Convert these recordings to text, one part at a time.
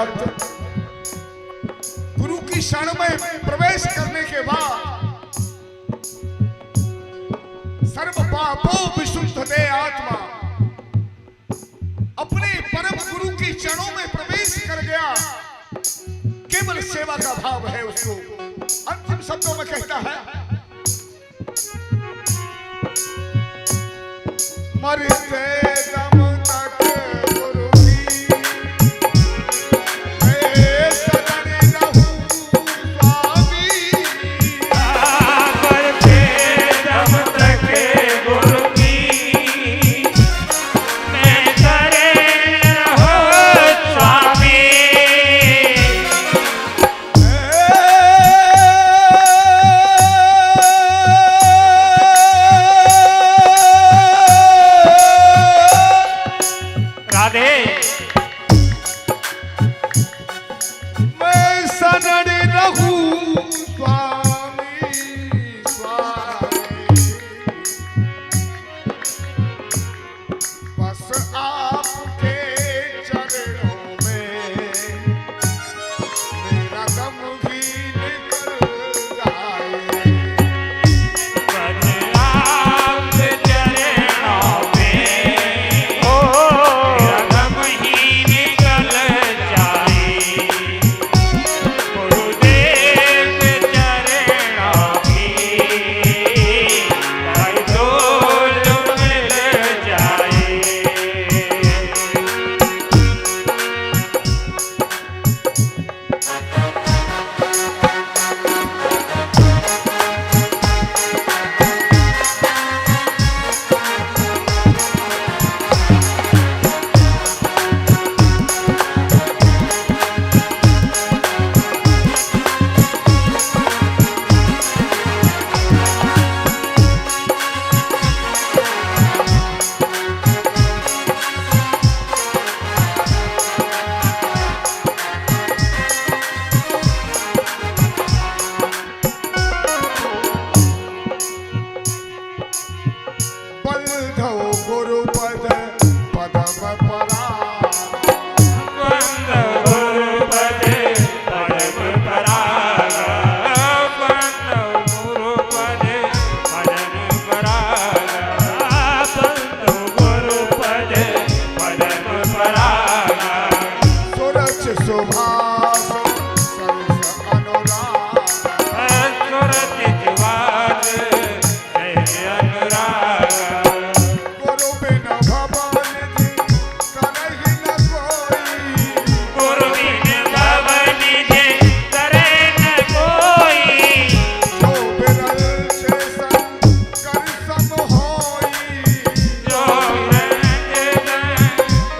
भक्त गुरु की शरण में प्रवेश करने के बाद सर्व पापों विशुद्ध दे आत्मा अपने परम गुरु की चरणों में प्रवेश कर गया। केवल सेवा का भाव है उसको। अंतिम शब्दों में कहता है, मरते दम तक गुरु की मैं शरण रहूं स्वामी। मरते दम तक गुरु की मैं शरण रहूं स्वामी। राधे मैं शरण रहूं स्वामी स्वामी। बस आपके चरणों में मेरा गम भी निकल जाए। बस आपके चरणों में ओ मेरा गम ही निकल जाए। गुरुदेव के चरणों की हर डोल मिल जाए। बल्धौ गुरुपद पदम परा। बंद गुरुपद पदम परागा। बंद गुरुपद पदम परागा। बंद गुरुपद पदम परागा। सुरच सुभाष सरस अनुराग। सुरत जिवाद जय अनुरागा। गुरु बिन भवन जी करहि न कोई। गुरु बिन भवन जी करे न कोई। जो बिरल से कर सम होई। जो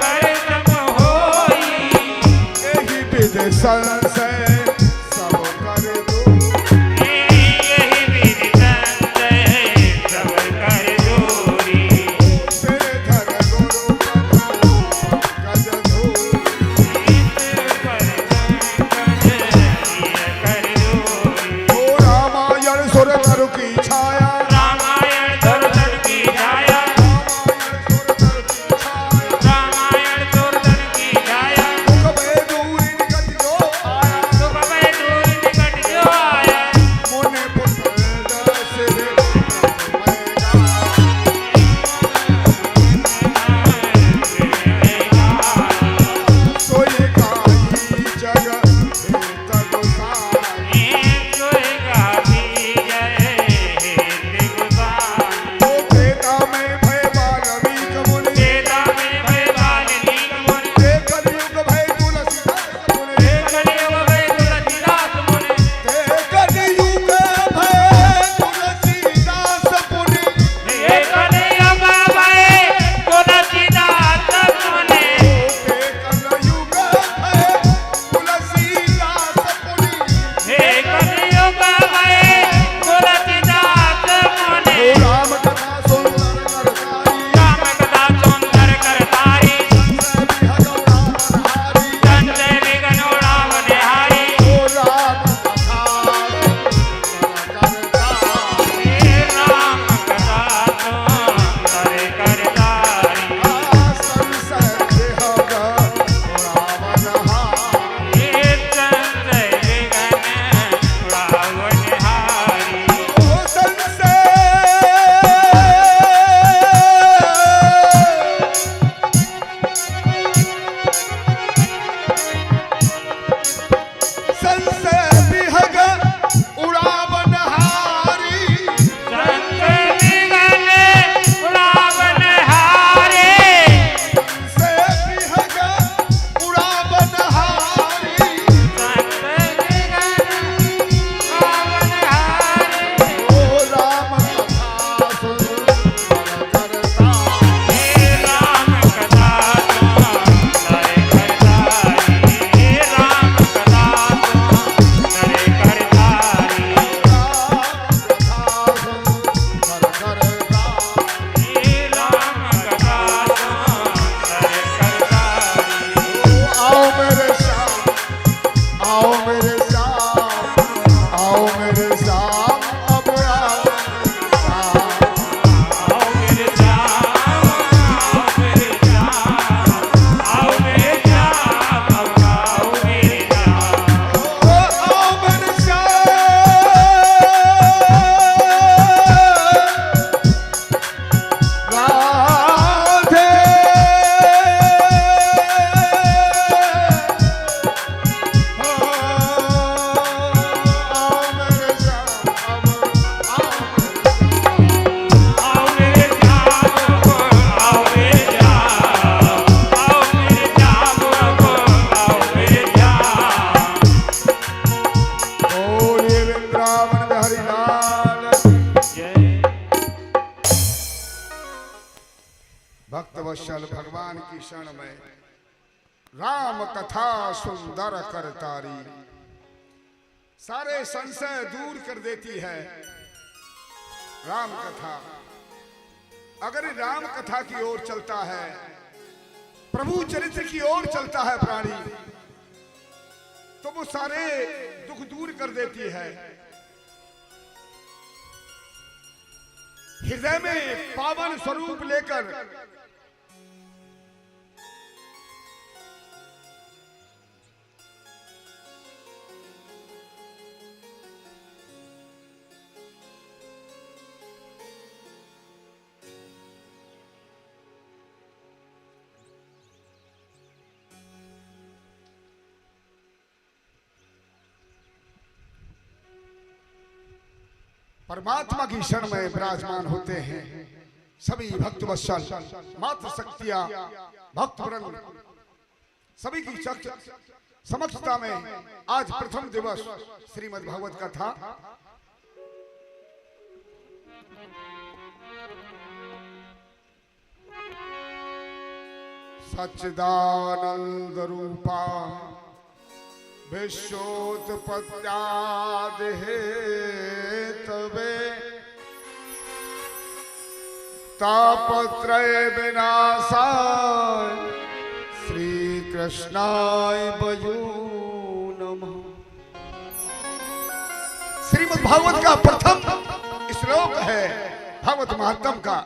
कर सम होई। यही विध संशय सब कर दो। यही विधि संशय सब कर दूरी। सिर धर गुरु पंकज धूरी। कर दूरी। ओ रामायण सुर तर की छाया। रामायण दुर्धन की छाया। रामायण सुर तर की छाया। रामायण दुर्धन की छाया। दुख में दूरी निकट जो आया। दुख क्षण में राम कथा सुंदर करतारी, सारे संशय दूर कर देती है राम कथा। अगर राम कथा की ओर चलता है, प्रभु चरित्र की ओर चलता है प्राणी, तो वो सारे दुख दूर कर देती है। हृदय में पावन स्वरूप लेकर परमात्मा की शरण में विराजमान होते हैं सभी भक्त वत्सल मात्र शक्तियां भक्त वृंद, सभी की समक्षता में आज प्रथम दिवस श्रीमद् भागवत कथा सच्चिदानंद रूपा विश्वोत्पत्त्यादि हेतवे तापत्रय विनाशाय श्री कृष्णाय वयो नमः। श्रीमद् भागवत का प्रथम श्लोक है भागवत महात्म का।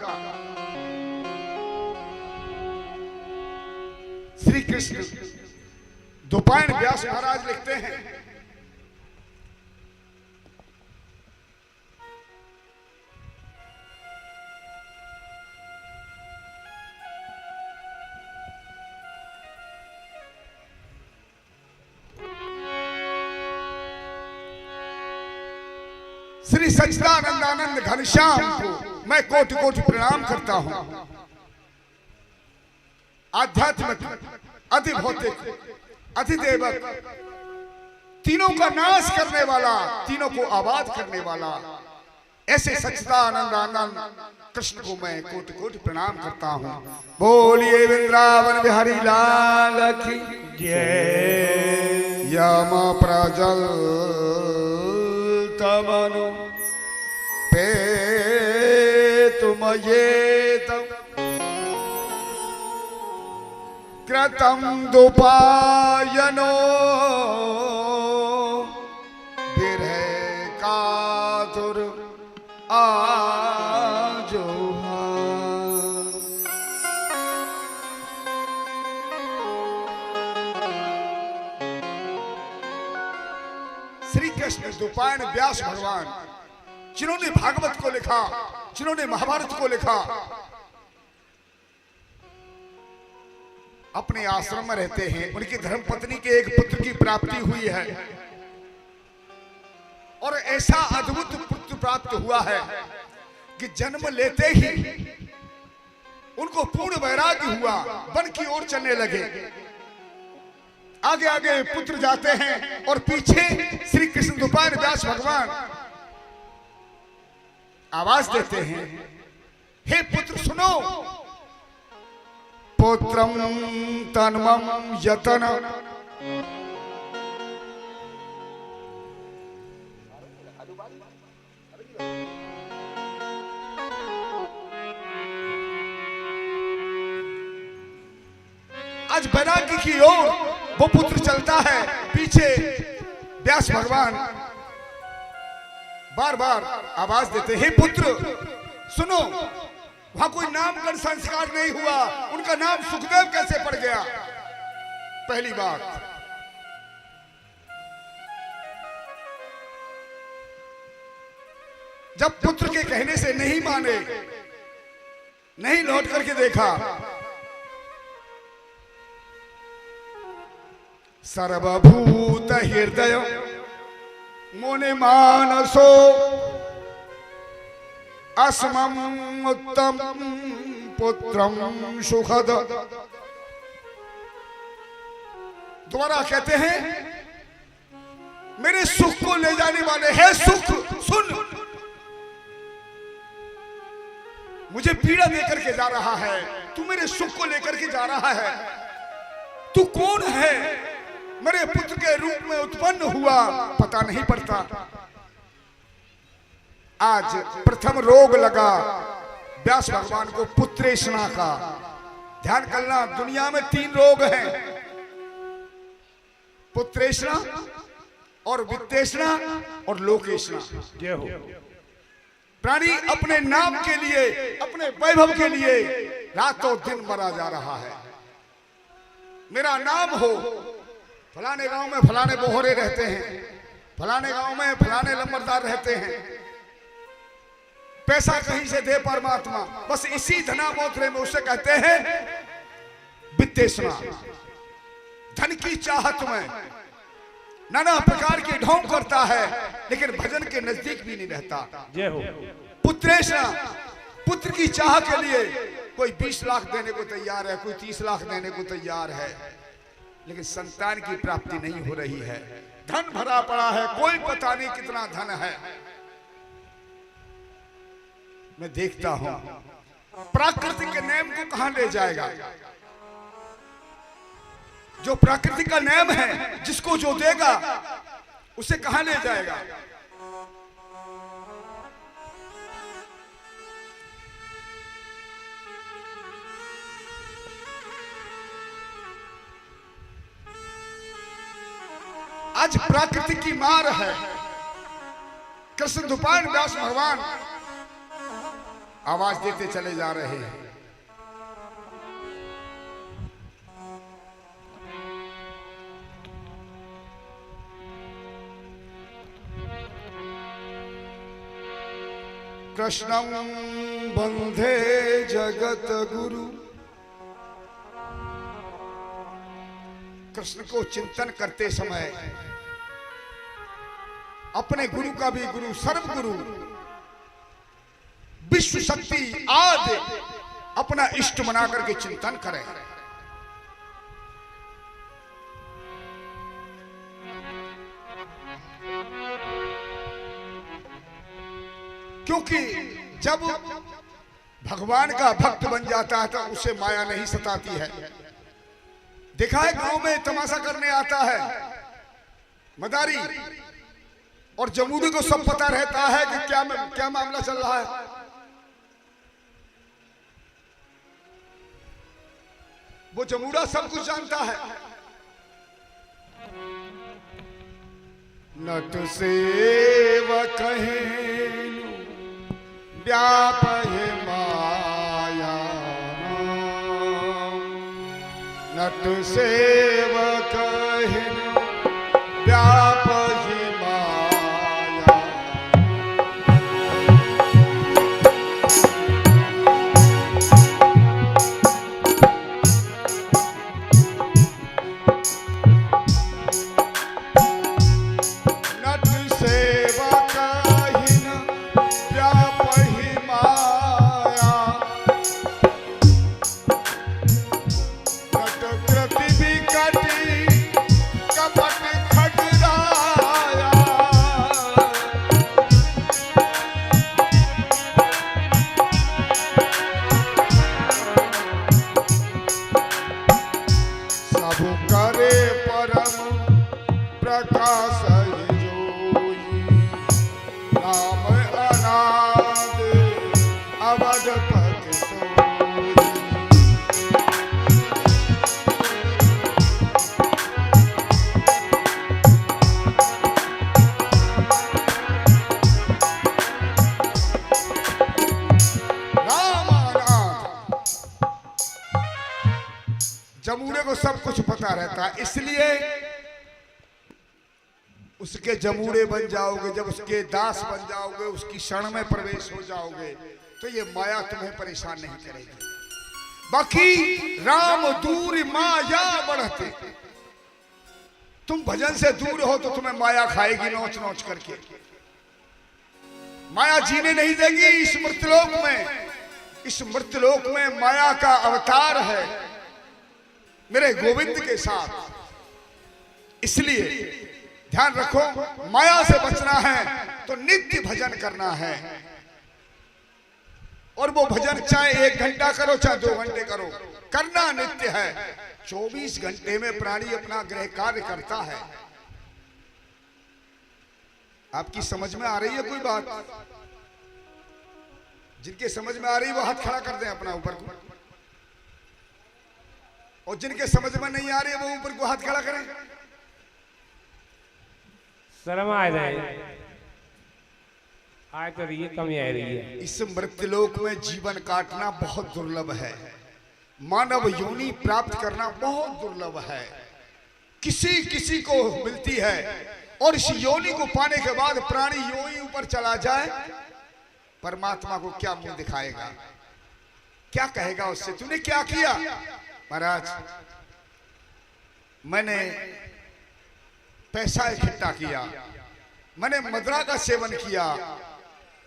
श्री कृष्ण द्वैपायन व्यास महाराज लिखते हैं, श्री सच्चिदानंदानंद घनश्याम को मैं कोटि कोटि प्रणाम करता हूं। आध्यात्मिक, अति भौतिक, अधिदेवक, तीनों का नाश करने वाला, तीनों को आबाद करने वाला, ऐसे सच्चिदानंद कृष्ण को मैं कोटि कोटि प्रणाम करता हूँ। बोलिए वृंदावन बिहारी लाल की जय। यम प्रजल तमनु पे तुम ये कृतं दुपायनो विरह कातुर आजोहा। श्री कृष्ण द्वैपायन व्यास भगवान, जिन्होंने भागवत को लिखा, जिन्होंने महाभारत को लिखा, अपने आश्रम में रहते हैं। उनकी धर्मपत्नी के एक पुत्र की प्राप्ति हुई है और ऐसा अद्भुत पुत्र प्राप्त हुआ है कि जन्म लेते ही उनको पूर्ण वैराग्य हुआ, वन की ओर चलने लगे। आगे आगे पुत्र जाते हैं और पीछे श्री कृष्ण द्वैपायन व्यास भगवान आवाज देते हैं, हे पुत्र सुनो, पुत्रम तन्मम यतन। आज वैराग्य की ओर वो पुत्र चलता है, पीछे व्यास भगवान बार बार आवाज देते, हे पुत्र सुनो। वहां कोई नामकरण संस्कार नहीं हुआ, उनका नाम सुखदेव कैसे पड़ गया? पहली बात। जब पुत्र के कहने से नहीं माने, नहीं लौट करके देखा, सर्वभूत हृदय मुनि मानसो अस्मम उत्तम पुत्रम सुखद। दोबारा कहते हैं, मेरे सुख को ले जाने वाले हैं सुख, सुन, मुझे पीड़ा देकर के जा रहा है। तू मेरे सुख को लेकर के जा रहा है, तू कौन है? मेरे पुत्र के रूप में उत्पन्न हुआ, पता नहीं पड़ता। आज प्रथम रोग लगा व्यास भगवान को पुत्रेषणा का। ध्यान करना, दुनिया में 3 रोग हैं, पुत्रेषणा और वित्तेषणा और लोकेषणा। जय हो। प्राणी अपने नाम के लिए, अपने वैभव के लिए रातों दिन मरा जा रहा है। मेरा नाम हो, फलाने गांव में फलाने बोहरे रहते हैं, फलाने गांव में फलाने लंबरदार रहते हैं, पैसा कहीं से दे परमात्मा, बस इसी धना मोथरे में उसे कहते हैं वित्तेषणा। धन की चाहत में नाना प्रकार के ढोंग करता है, लेकिन भजन के नजदीक भी नहीं रहता। जय हो। पुत्रेषणा, पुत्र की चाह के लिए कोई 20 लाख देने को तैयार है, कोई 30 लाख देने को तैयार है, लेकिन संतान की प्राप्ति नहीं हो रही है। धन भरा पड़ा है, कोई पता नहीं कितना धन है। मैं देखता हूं प्राकृतिक के नियम को कहां ले जाएगा। जो प्रकृति का नियम है, जिसको जो देगा उसे कहां ले जाएगा। आज प्रकृति की मार है। कृष्ण द्वापर व्यास भगवान आवाज देते चले जा रहे हैं। कृष्णं वंदे जगत गुरु। कृष्ण को चिंतन करते समय अपने गुरु का भी गुरु, सर्व गुरु, विश्व शक्ति आदि अपना इष्ट बना करके चिंतन करें। क्योंकि जब भगवान का भक्त बन जाता है तो उसे माया नहीं सताती है। देखा है गांव में तमाशा करने आता है मदारी, और जमूड़ी को सब पता रहता है कि क्या मामला चल रहा है। वो जमूड़ा सब कुछ जानता है। नट सेवक व्यापहि माया, नट सेवक व्यापहि माया। नट सेवक व्यापहि माया, नट कृति विकटी कपट खगराया। सब करे परम प्रकाश जोई, राम अनाद अवधपति सोई। राम अनाद, जमूड़े को सब कुछ पता रहता है, इसलिए उसके जमूड़े बन जाओगे, जब उसके दास बन जाओगे, उसकी शरण में प्रवेश हो जाओगे, तो ये माया तुम्हें परेशान नहीं करेगी। बाकी राम दूर माया बढ़ते, तुम भजन से दूर हो तो तुम्हें माया खाएगी नोच नोच करके। माया जीने नहीं देगी इस मृतलोक में। इस मृतलोक में माया का अवतार है मेरे गोविंद के साथ। इसलिए ध्यान रखो, माया से बचना है तो नित्य भजन करना है। और वो भजन चाहे 1 घंटा करो चाहे 2 घंटे करो, करना नित्य है। 24 घंटे में प्राणी अपना गृह कार्य करता है। आपकी समझ में आ रही है कोई बात? जिनके समझ में आ रही है वो हाथ खड़ा कर दें अपना ऊपर को, और जिनके समझ में नहीं आ रही है वो ऊपर को हाथ खड़ा करें। शर्म आ जाए, आज तो ये कमी आ रही है। इस मृत्युलोक में जीवन काटना बहुत दुर्लभ है, मानव योनि प्राप्त करना बहुत दुर्लभ है। किसी किसी को मिलती है, और इस योनि को पाने के बाद प्राणी योनि ऊपर चला जाए, परमात्मा को क्या मुंह दिखाएगा, क्या कहेगा उससे, तूने क्या किया? महाराज मैंने पैसा इकट्ठा किया, मैंने मदिरा का सेवन किया,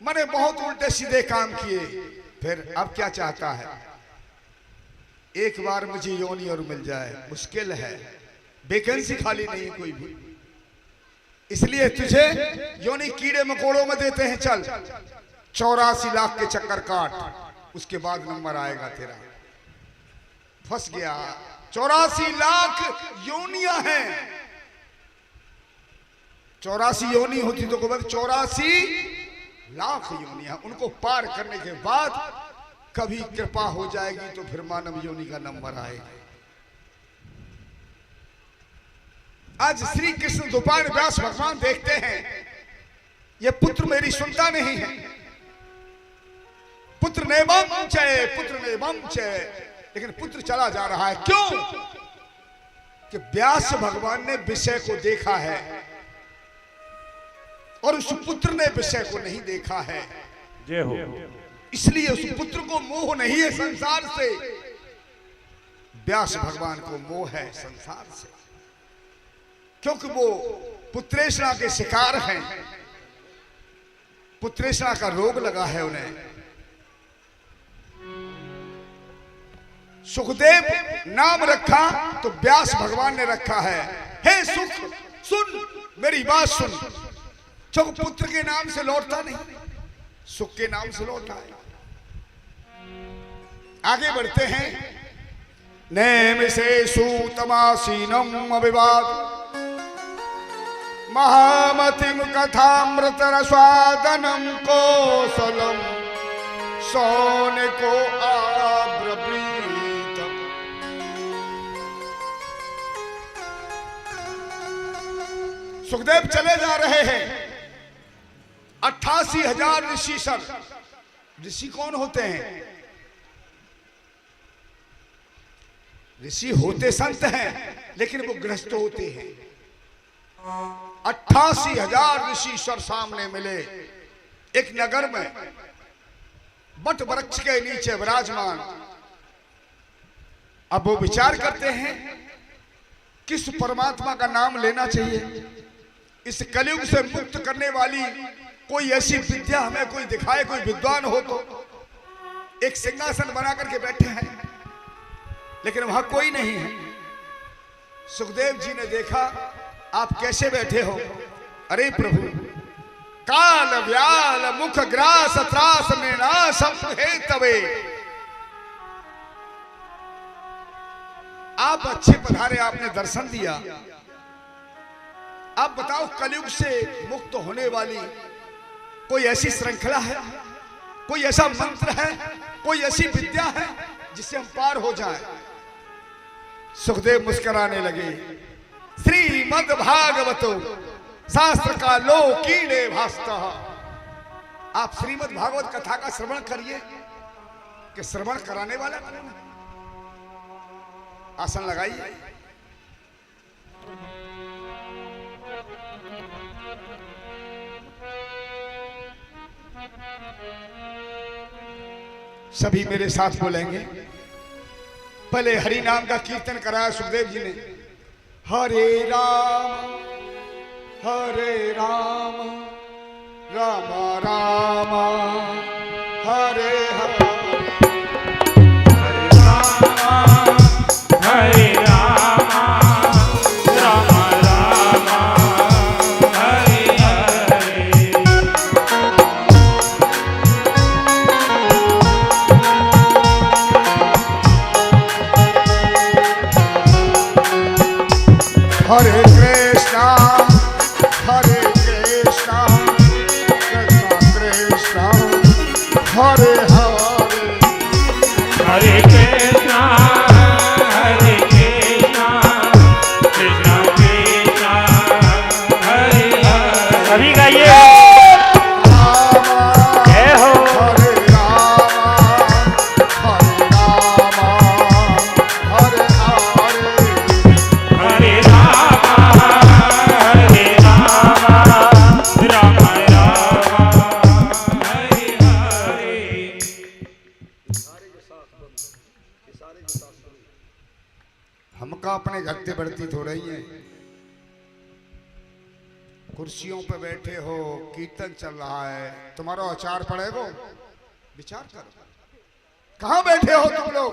मैंने बहुत उल्टे सीधे काम किए, फिर अब क्या चाहता है? एक बार मुझे योनि और मिल जाए। मुश्किल है, वैकेंसी खाली नहीं है कोई भी, इसलिए तुझे योनि कीड़े मकोड़ों में देते हैं। चल 84 लाख के चक्कर काट, उसके बाद नंबर आएगा तेरा। फंस गया। 84 लाख योनियां हैं। 84 योनि होती तो 84 लाख योनियां, उनको पार करने के बाद कभी कृपा हो जाएगी तो फिर मानव योनि का नंबर आएगा। आज श्री कृष्ण द्वापर व्यास भगवान देखते हैं, ये पुत्र मेरी सुनता नहीं है, पुत्र नेवम चय, पुत्र नेवम चय, लेकिन पुत्र चला जा रहा है। क्यों? कि व्यास भगवान ने विषय को देखा है और उस पुत्र ने विषय को नहीं देखा है। जय हो। इसलिए उस पुत्र को मोह नहीं है संसार से, व्यास भगवान को मोह है संसार से, क्योंकि वो पुत्रेषणा के शिकार हैं। पुत्रेषणा का रोग लगा है उन्हें। सुखदेव नाम रखा तो व्यास भगवान ने रखा है। हे सुख सुन, मेरी बात सुन। क्योंकि पुत्र के नाम से लौटता नहीं, सुख के नाम से लौटा है। आगे बढ़ते हैं। नेम से सूतमासीनम अविवाद महामतिम कथामृत रस्वादनम कौशलम सोने को आब्रवीत। सुखदेव चले जा रहे हैं। 88,000 ऋषि सर। ऋषि कौन होते हैं? ऋषि होते संत हैं, लेकिन वो गृहस्थ होते हैं। 88,000 ऋषि सर सामने मिले एक नगर में, बट वृक्ष के नीचे विराजमान। अब वो विचार करते हैं किस परमात्मा का नाम लेना चाहिए, इस कलयुग से मुक्त करने वाली कोई ऐसी विद्या हमें कोई दिखाए, कोई विद्वान हो तो। एक सिंहासन बना करके बैठे हैं, लेकिन वहां कोई नहीं है। सुखदेव जी ने देखा, आप कैसे बैठे हो? अरे प्रभु, काल व्याल मुख ग्रास त्रास निर्नाशम हे तवे। आप अच्छे पधारे, आपने दर्शन दिया। आप बताओ, कलयुग से मुक्त होने वाली कोई ऐसी श्रृंखला है, कोई ऐसा मंत्र है, कोई ऐसी विद्या है जिससे हम पार हो जाए? सुखदेव मुस्कुराने लगे। श्रीमद् भागवतो शास्त्र का लोकीणे भास्तः। आप श्रीमद् भागवत कथा का श्रवण करिए कि श्रवण कराने वाला कौन है? आसन लगाइए। सभी मेरे साथ बोलेंगे। पहले हरि नाम का कीर्तन कराया सुखदेव जी ने। हरे राम राम राम हरे हरे। हरे राम राम राम हरे हरे। नहीं है। कुर्सियों पे बैठे हो, कीर्तन चल रहा है, तुम्हारा अचार पड़ेगा, विचार करो। कहां बैठे हो तुम लोग?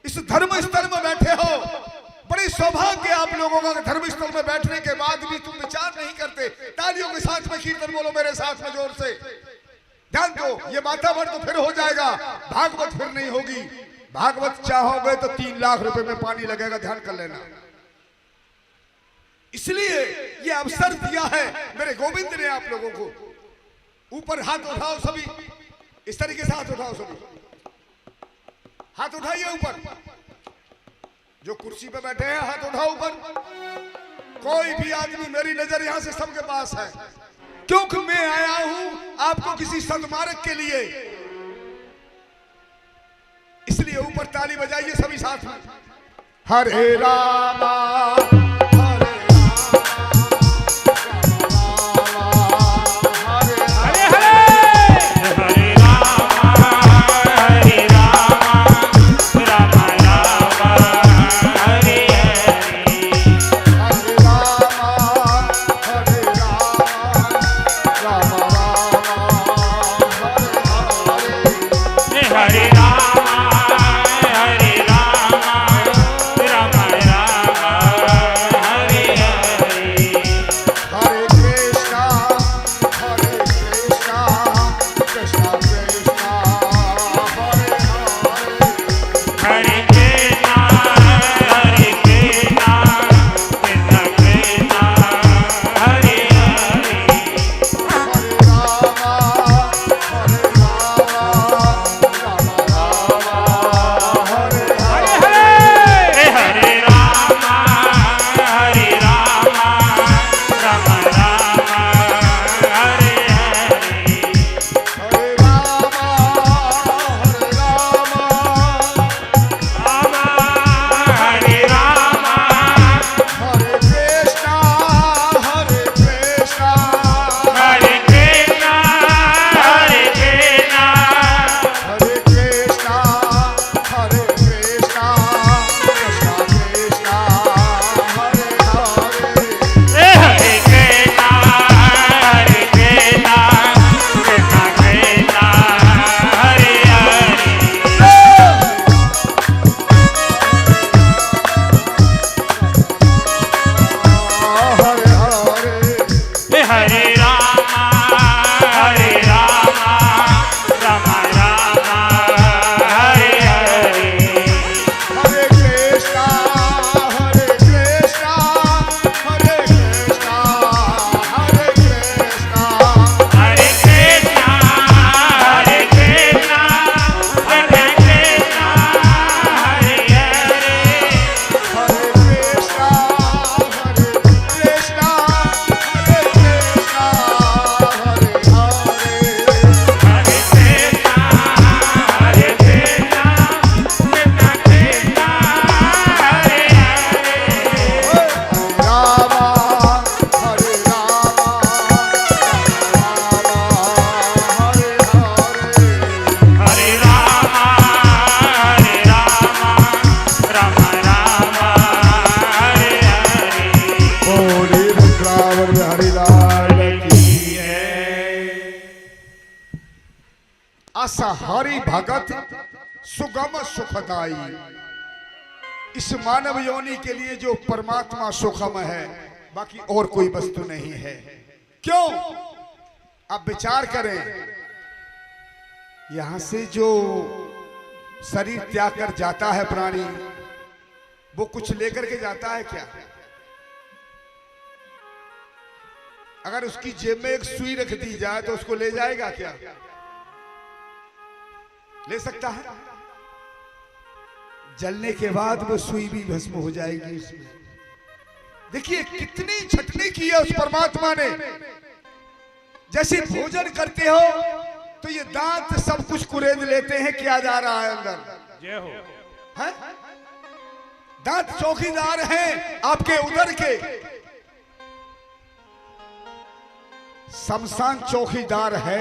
इस धर्म स्थल में बैठे हो। बड़ी सौभाग्य आप लोगों का धर्म स्थल में बैठने के बाद भी तुम विचार नहीं करते। तालियों के साथ में कीर्तन बोलो मेरे साथ में जोर से। ध्यान दो, ये वातावरण तो फिर हो जाएगा, भागवत फिर नहीं होगी। भागवत चाहोगे तो 3 लाख रुपए में पानी लगेगा, ध्यान कर लेना। इसलिए ये अवसर दिया है मेरे गोविंद ने आप लोगों को। ऊपर हाथ उठाओ सभी, इस तरीके से हाथ उठाओ सभी, हाथ उठाइए ऊपर। जो कुर्सी पे बैठे हैं हाथ उठाओ ऊपर। कोई भी आदमी, मेरी नजर यहां से सबके पास है, क्योंकि मैं आया हूं आपको किसी सन्मार्ग के लिए। इसलिए ऊपर ताली बजाइए सभी साथ में। हरे रामा असहारी भगत सुगम सुखदाई। इस मानव योनि के लिए जो परमात्मा सुखम है, बाकी और कोई वस्तु नहीं है। क्यों? अब विचार करें, यहां से जो शरीर त्याग कर जाता है प्राणी, वो कुछ लेकर के जाता है क्या? अगर उसकी जेब में एक सुई रख दी जाए तो उसको ले जाएगा क्या? ले सकता है? जलने के बाद वो सुई भी भस्म हो जाएगी उसमें। देखिए कितनी छटनी की है उस परमात्मा ने। जैसे भोजन करते हो तो ये दांत सब कुछ कुरेद लेते हैं, क्या जा रहा है अंदर? जय हो। है? दांत चौकीदार हैं आपके उदर के। शमशान चौकीदार है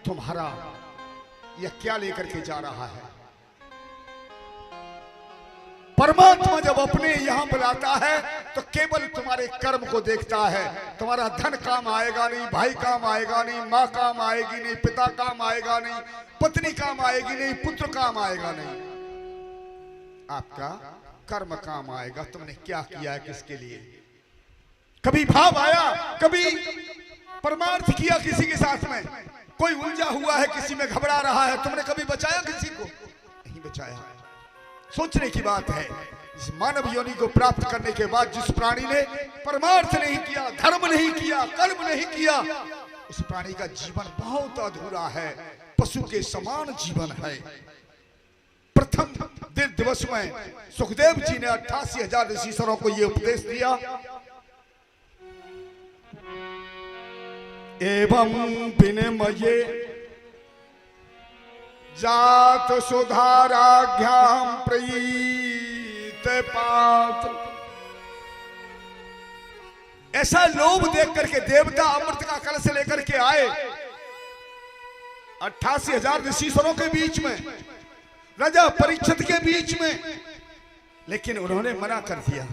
तुम्हारा। यह क्या लेकर के जा रहा है? परमात्मा जब अपने यहां बुलाता है तो केवल तुम्हारे कर्म को देखता है। तुम्हारा धन काम आएगा नहीं, भाई काम आएगा नहीं, माँ काम आएगी नहीं, पिता काम आएगा नहीं, पत्नी काम आएगी नहीं, पुत्र काम आएगा नहीं। आपका कर्म काम आएगा। तुमने क्या किया है, किसके लिए? कभी भाव आया, कभी परमार्थ किया किसी के साथ में? कोई उलझा हुआ है, किसी में घबरा रहा है, तुमने कभी बचाया किसी को? नहीं बचाया। सोचने की बात है। इस मानव योनि को प्राप्त करने के बाद जिस प्राणी ने परमार्थ नहीं किया, धर्म नहीं किया, कर्म नहीं किया, उस प्राणी का जीवन बहुत अधूरा है, पशु के समान जीवन है। प्रथम दिवस में सुखदेव जी ने 88,000 ऋषिश्वरों को यह उपदेश दिया। एवं विनिमये जात सुधाराभ्याम प्रयीत पात। ऐसा लोभ देख करके देवता अमृत का कलश लेकर के आए 88,000 ऋषिश्वरों के बीच में, राजा परीक्षित के बीच में, लेकिन उन्होंने मना कर दिया।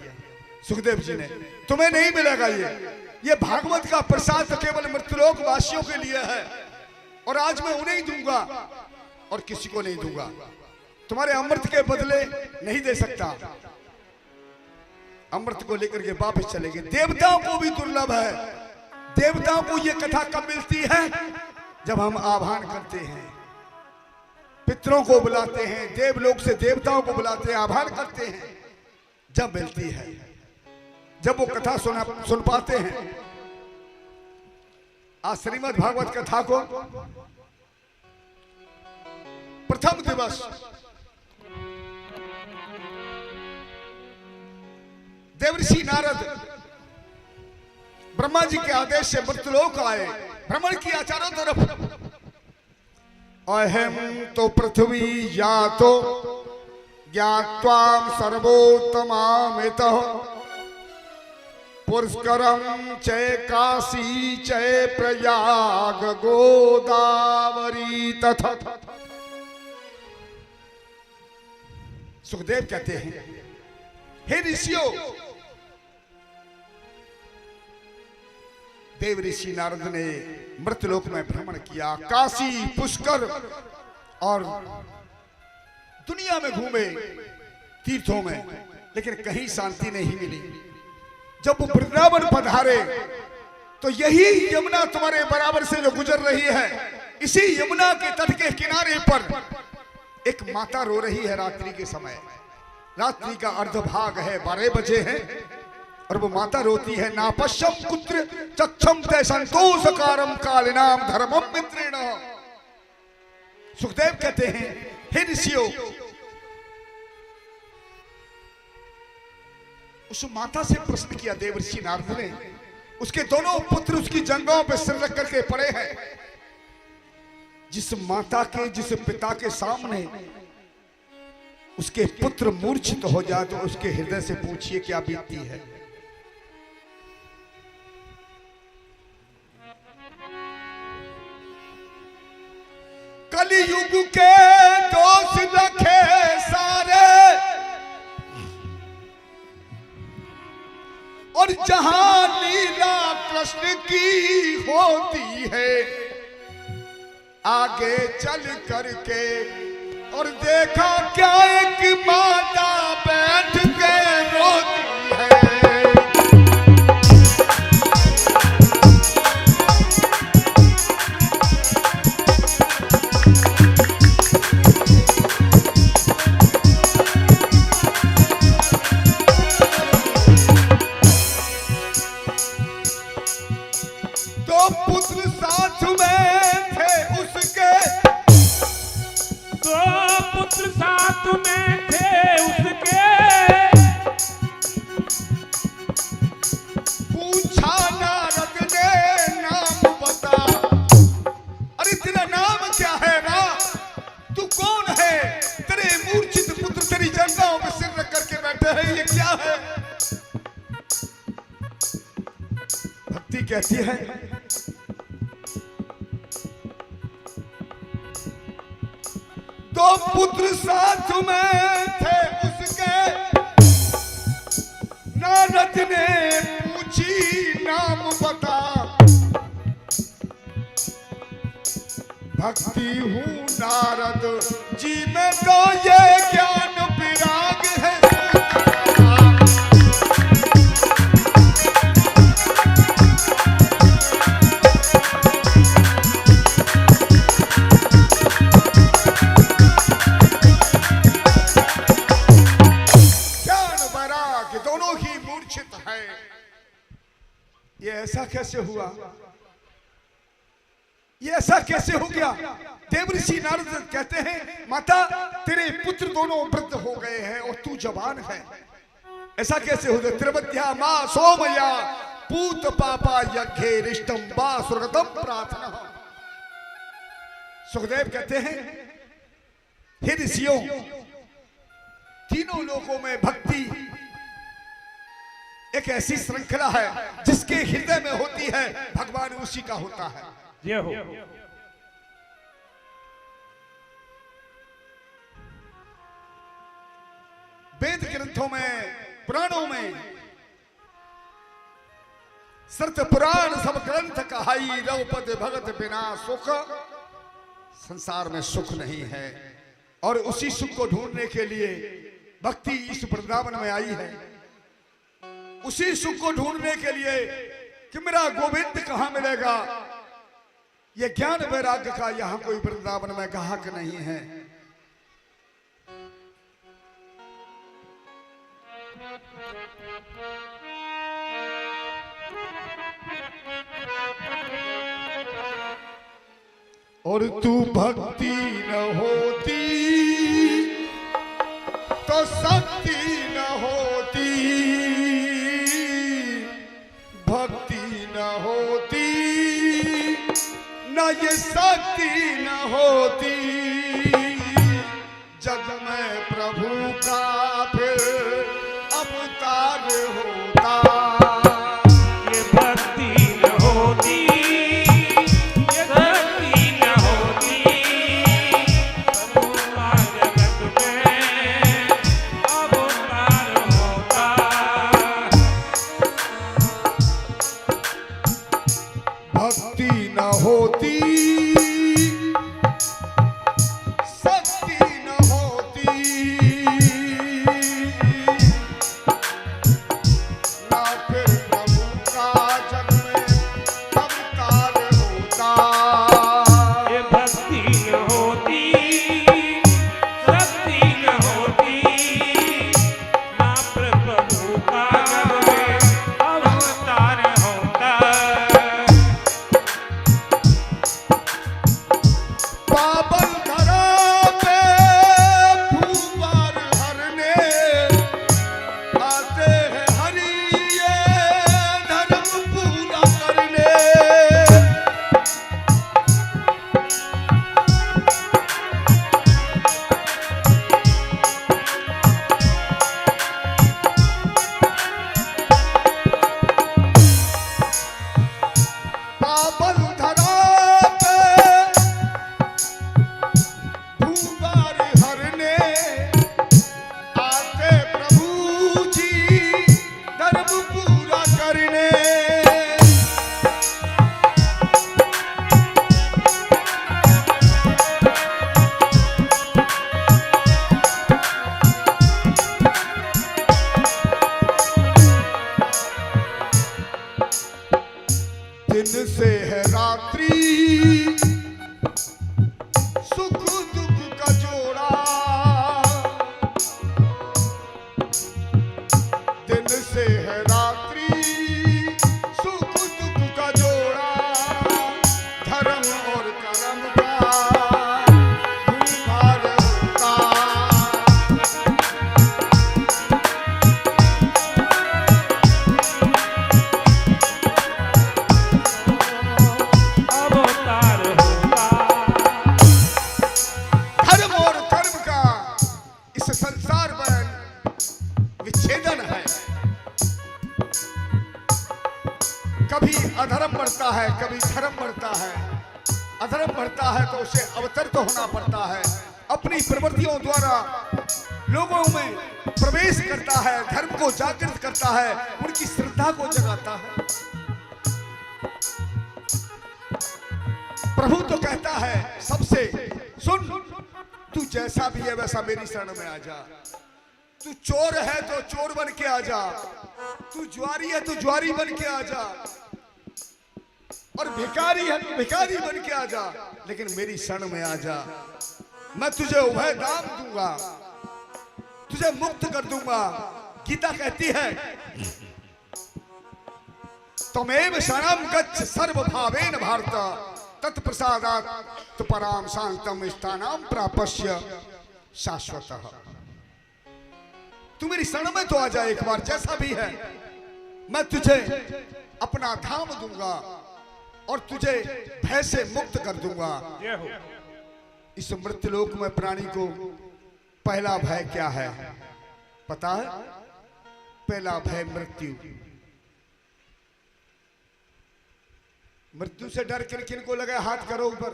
सुखदेव जी ने, तुम्हें नहीं मिलेगा ये भागवत का प्रसाद तो केवल मृत्युलोक वासियों के लिए है, और आज मैं उन्हें ही दूंगा और किसी को नहीं दूंगा। तुम्हारे अमृत के बदले नहीं दे सकता। अमृत को लेकर के वापस चले गए। देवताओं को भी दुर्लभ है। देवताओं को यह कथा कब मिलती है? जब हम आह्वान करते हैं, पितरों को बुलाते हैं, देवलोक से देवताओं को बुलाते हैं, आह्वान करते हैं, जब मिलती है, जब वो कथा सुन पाते हैं। आज श्रीमद् भागवत कथा को प्रथम दिवस देवर्षि नारद ब्रह्मा जी के आदेश से मृत्युलोक आए, भ्रमण किया चारों तरफ। अहम तो पृथ्वी या तो ज्ञात्वाम सर्वोत्तमामितः पुष्करम चै काशी चै प्रयाग गोदावरी तथा। सुखदेव कहते हैं, हे ऋषियों, देव ऋषि नारद ने मृतलोक में भ्रमण किया, काशी, पुष्कर और दुनिया में घूमे, तीर्थों में, लेकिन कहीं शांति नहीं मिली। जब वो वृंदावन पधारे तो यही यमुना तुम्हारे बराबर से जो गुजर रही है, इसी यमुना के तट के किनारे पर एक माता रो रही है। रात्रि के समय, रात्रि का अर्धभाग है, 12 बजे है, और वो माता रोती है। नापश्यम कुत्र चक्षम ते संतोषकारम कालिनाम धर्मम मित्रेण। सुखदेव कहते हैं, हे ऋषियों, उस माता से प्रश्न किया देवर्षि नारद ने। उसके दोनों पुत्र उसकी जंघों पर सिर रख करके पड़े हैं। जिस माता के, जिस पिता के सामने उसके पुत्र मूर्छित हो जाए तो उसके हृदय से पूछिए क्या बीतती है। कलियुग के दोष रखे सारे, और जहां लीला कृष्ण की होती है, आगे चल करके और देखा क्या एक माता बैठ के रोती है। कहती है, दो पुत्र साथ में थे उसके, नारद भक्त ने पूछी नाम बता, भक्ति हूँ नारद जी में तो ये ज्ञान विराग है। ज्ञान वैराग दोनों ही मूर्छित है। ये ऐसा कैसे हुआ, ये ऐसा कैसे हो गया? देवऋषि नारद कहते हैं माता तेरे पुत्र दोनों वृद्ध हो गए हैं और तू जवान है, ऐसा कैसे हो गया? त्रिवध्या मां सोमया पूत पापा यज्ञे रिष्टम बा स्वर्गतम प्रार्थना। सुखदेव कहते हैं हे ऋषियों, तीनों लोकों में भक्ति एक ऐसी श्रृंखला है जिसके हृदय में होती है, भगवान उसी का होता है। ये हो वेद ग्रंथों में, पुराणों में, सत पुराण सब ग्रंथ कहाई, रघुपति भगत बिना सुख, संसार में सुख नहीं है। और उसी सुख को ढूंढने के लिए भक्ति इस वृंदावन में आई है। उसी सुख को ढूंढने के लिए कि मेरा गोविंद कहां मिलेगा, ये ज्ञान वैराग्य का यहां कोई वृंदावन में ग्राहक नहीं है। और तू भक्ति न होती तो शक्ति न होती, भक्ति न होती न ये शक्ति न होती, जग में प्रभु का फिर अवतार होता। ये भक्ति न होती, ये भक्ति न होती, प्रभु का जगत में अवतार होता। भक्ति न होती, शक्ति न होती, ना फिर प्रभु का जग में अवतार होता। ये भक्ति न होती, शक्ति न होती, ना प्रभु का अवतार होता। पावन धरा पे भूपार हरने आते हैं हरि ये धर्म पूरा करने। पावन धरा पे भूपार हरने आते प्रभु जी धर्म पूरा करने। दिन से है रात्रि सुख दुख का जोड़ा, दिन से है रात्रि सुख दुख का जोड़ा, धर्म और कर्म का भूभार होता। अवतार होता। धर्म और कर्म का इस संसार में विच्छेदन है। कभी अधर्म बढ़ता है, कभी धर्म बढ़ता है। अधर्म बढ़ता है तो उसे अवतरित होना पड़ता है, अपनी प्रवृत्तियों द्वारा लोगों में प्रवेश करता है, धर्म को जागृत करता है, उनकी श्रद्धा को जगाता है। प्रभु तो कहता है सबसे, सुन, तू जैसा भी है वैसा मेरी शरण में आ जा। तू चोर है तो चोर बन के आ जा, तू ज्वारी है तो ज्वारी बन के आ जा, और भिखारी है तो भिखारी बन के आ जा, लेकिन मेरी शरण में आ जा। मैं तुझे उभय दाम दूंगा, तुझे मुक्त कर दूंगा। गीता कहती है त्वमेव शरणं गच्छ सर्वभावेन भारत तत्प्रसादात् पराम शांतम स्थानम प्रापस्य शाश्वतः। तू मेरी शरण में तो आ जा एक बार, जैसा भी है मैं तुझे अपना धाम दूंगा और तुझे भय से मुक्त कर दूंगा। इस मृत्युलोक में प्राणी को पहला भय क्या है पता है? पहला भय मृत्यु। मृत्यु से डर किन किन को लगे? हाथ करो ऊपर।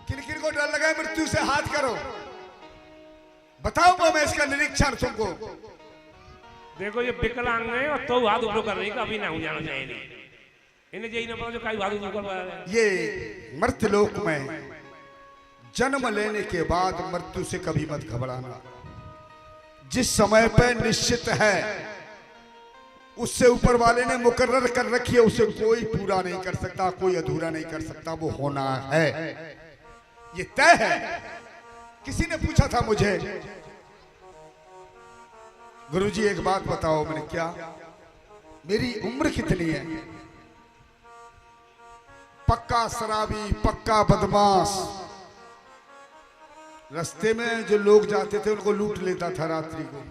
किन किन को डर लगा मृत्यु से? हाथ करो। बताऊंगा मैं इसका निरीक्षण तुमको। देखो ये विकलांग है और तो हाथ ऊपर कर रही है, कभी ना हो जाना चाहिए इन्हें यही ना पता जो कई हाथ ऊपर। ये मृत्युलोक में जन्म लेने के बाद मृत्यु से कभी मत घबराना। जिस समय पे निश्चित है उससे ऊपर वाले ने मुकर्रर कर रखी है, उसे कोई पूरा नहीं कर सकता, कोई अधूरा नहीं कर सकता, वो होना है, ये तय है। किसी ने पूछा था मुझे, गुरुजी एक बात बताओ। मैंने क्या? मेरी उम्र कितनी है? पक्का शराबी, पक्का बदमाश, रास्ते में जो लोग जाते थे उनको लूट लेता था रात्रि को।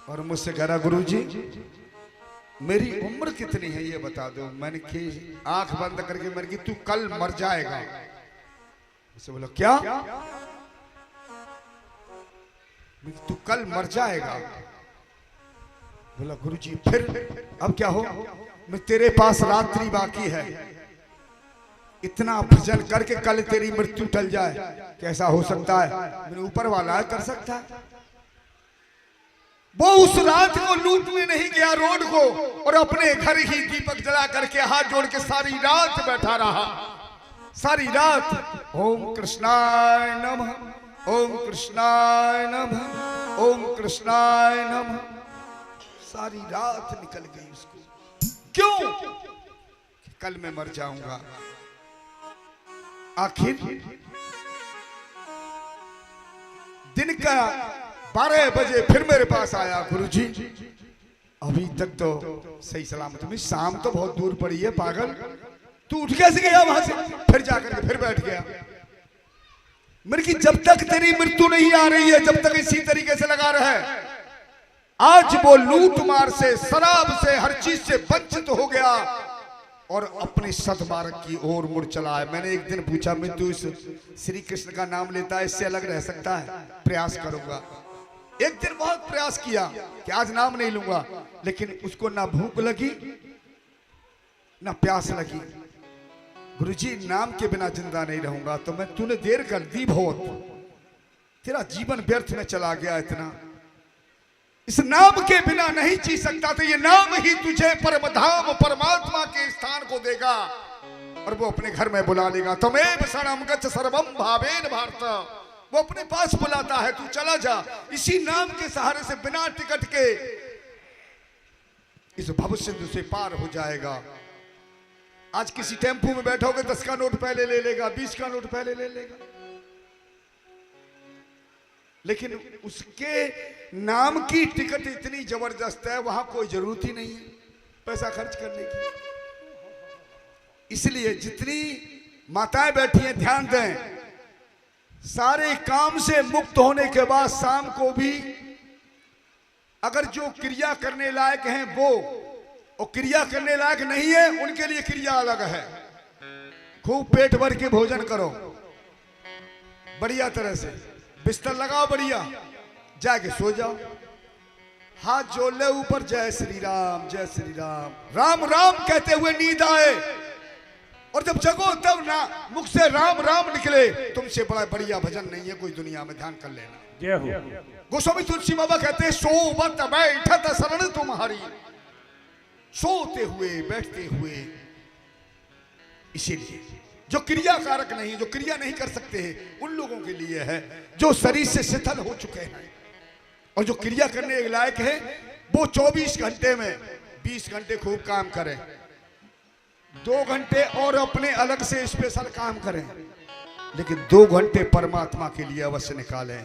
और मुझसे कह रहा गुरुजी मेरी उम्र कितनी है ये बता दो। मैंने की आंख बंद करके मैंने की तू कल मर जाएगा। मुझसे बोला क्या? तू कल मर जाएगा। बोला गुरुजी फिर अब क्या हो? मैं तेरे पास रात्रि बाकी है, इतना भजन करके कल तेरी मृत्यु टल जाए, कैसा हो सकता है? मेरे ऊपर वाला कर सकता है। वो उस रात को लूटने नहीं गया रोड को, और अपने घर ही दीपक जला करके हाथ जोड़ के सारी रात बैठा रहा। सारी रात ओम कृष्णाय नमः, ओम कृष्णाय नमः, ओम कृष्णाय नमः। सारी रात निकल गई उसको। क्यों? कल मैं मर जाऊंगा। आखिर दिन का 12 बजे फिर मेरे पास आया, गुरुजी अभी तक तो सही सलामत में, शाम तो बहुत दूर पड़ी है पागल, तू उठ कैसे गया वहां से? फिर जाकर के फिर बैठ गया। मेरे की जब तक तेरी मृत्यु नहीं आ रही है, जब तक इसी तरीके से लगा रहे। आज वो लूट मार से, शराब से, हर चीज से वंचित हो गया और अपने सद्मार्ग की ओर मुड़ चला है। मैंने एक दिन पूछा, मैं तू इस श्री कृष्ण का नाम लेता है, इससे अलग रह सकता है? प्रयास करूंगा। एक दिन बहुत प्रयास किया कि आज नाम नहीं लूंगा, लेकिन उसको ना भूख लगी ना प्यास लगी। गुरुजी नाम के बिना जिंदा नहीं रहूंगा। तो मैं, तूने देर कर दी बहुत, तेरा जीवन व्यर्थ में चला गया इतना। इस नाम के बिना नहीं जी सकता, तो ये नाम ही तुझे परम धाम परमात्मा के स्थान को देगा और वो अपने घर में बुला लेगा। त्वमेव शरणं गच्छ सर्वं भावेन भारत। वो अपने पास बुलाता है, तू चला जा। इसी नाम के सहारे से बिना टिकट के इस भव सिंधु से पार हो जाएगा। आज किसी टेम्पू में बैठोगे 10 का नोट पहले ले लेगा, 20 का नोट पहले ले लेगा, लेकिन उसके नाम की टिकट इतनी जबरदस्त है, वहां कोई जरूरत ही नहीं है पैसा खर्च करने की। इसलिए जितनी माताएं बैठी हैं ध्यान दें, सारे काम से मुक्त होने के बाद शाम को भी अगर जो क्रिया करने लायक हैं वो, और क्रिया करने लायक नहीं है उनके लिए क्रिया अलग है। खूब पेट भर के भोजन करो, बढ़िया तरह से बिस्तर लगाओ, बढ़िया जाके सो जाओ, हाथ जोड़ ले ऊपर, जय श्री राम जय श्री राम, राम राम कहते हुए नींद आए। और जब जगो तब ना मुख से राम राम निकले, तुमसे बड़ा बढ़िया भजन नहीं है कोई दुनिया में, ध्यान कर लेना। जय हो। गोस्वामी तुलसी बाबा कहते हैं, सोबत बैठत शरण तुम्हारी, सोते हुए बैठते हुए। इसीलिए जो क्रिया कारक नहीं, जो क्रिया नहीं कर सकते हैं, उन लोगों के लिए है जो शरीर से शिथिल हो चुके हैं, और जो क्रिया करने के लायक है वो 24 घंटे में 20 घंटे खूब काम करें, 2 घंटे और अपने अलग से स्पेशल काम करें, लेकिन 2 घंटे परमात्मा के लिए अवश्य निकालें।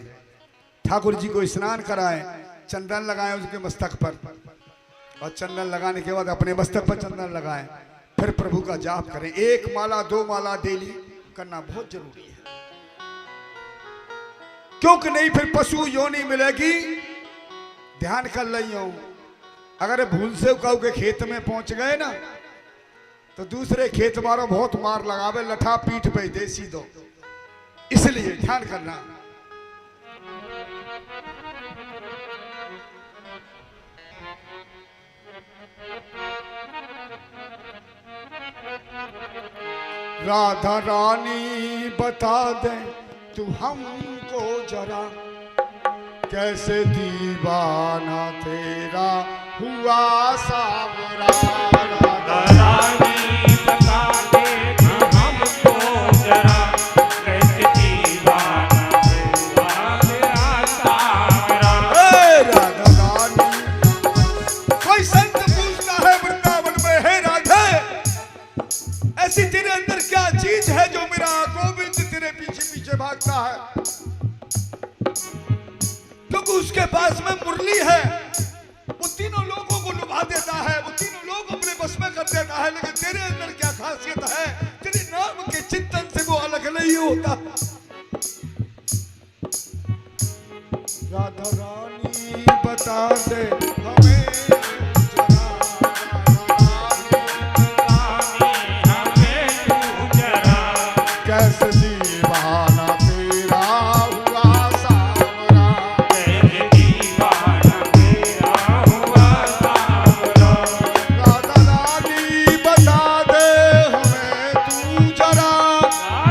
ठाकुर जी को स्नान कराएं, चंदन लगाएं उसके मस्तक पर, और चंदन लगाने के बाद अपने मस्तक पर चंदन लगाएं, फिर प्रभु का जाप करें। 1 माला 2 माला डेली करना बहुत जरूरी है, क्योंकि नहीं फिर पशु योनि मिलेगी। ध्यान कर रही हूं, अगर भूल से काऊ के खेत में पहुंच गए ना, तो दूसरे खेत वालों बहुत मार लगावे, लठा पीठ पे देसी दो, इसलिए ध्यान करना। राधा रानी बता दे तू हमको जरा, कैसे दीवाना तेरा हुआ सावरा। राधा रानी बता दे तू हमको जरा, कैसे दीवाना हुआ तेरा सावरा। राधा रानी, कोई संत पूछता है वृंदावन में, हे राधे ऐसी तेरे अंदर क्या चीज है जो मेरा गोविंद तेरे पीछे पीछे भागता है? क्योंकि उसके पास में मुरली है, वो तीनों लोगों को लुभा देता है, वो तीनों लोग अपने बस में कर देता है, लेकिन तेरे अंदर क्या खासियत है? तेरे नाम के चिंतन से वो अलग नहीं होता। राधा रानी बता दे हमें कैसे दीवाना तेरा हुआ सावरा। कैसे दीवाना तेरा हुआ सावरा। राधा रानी बता दे हमें तू जरा,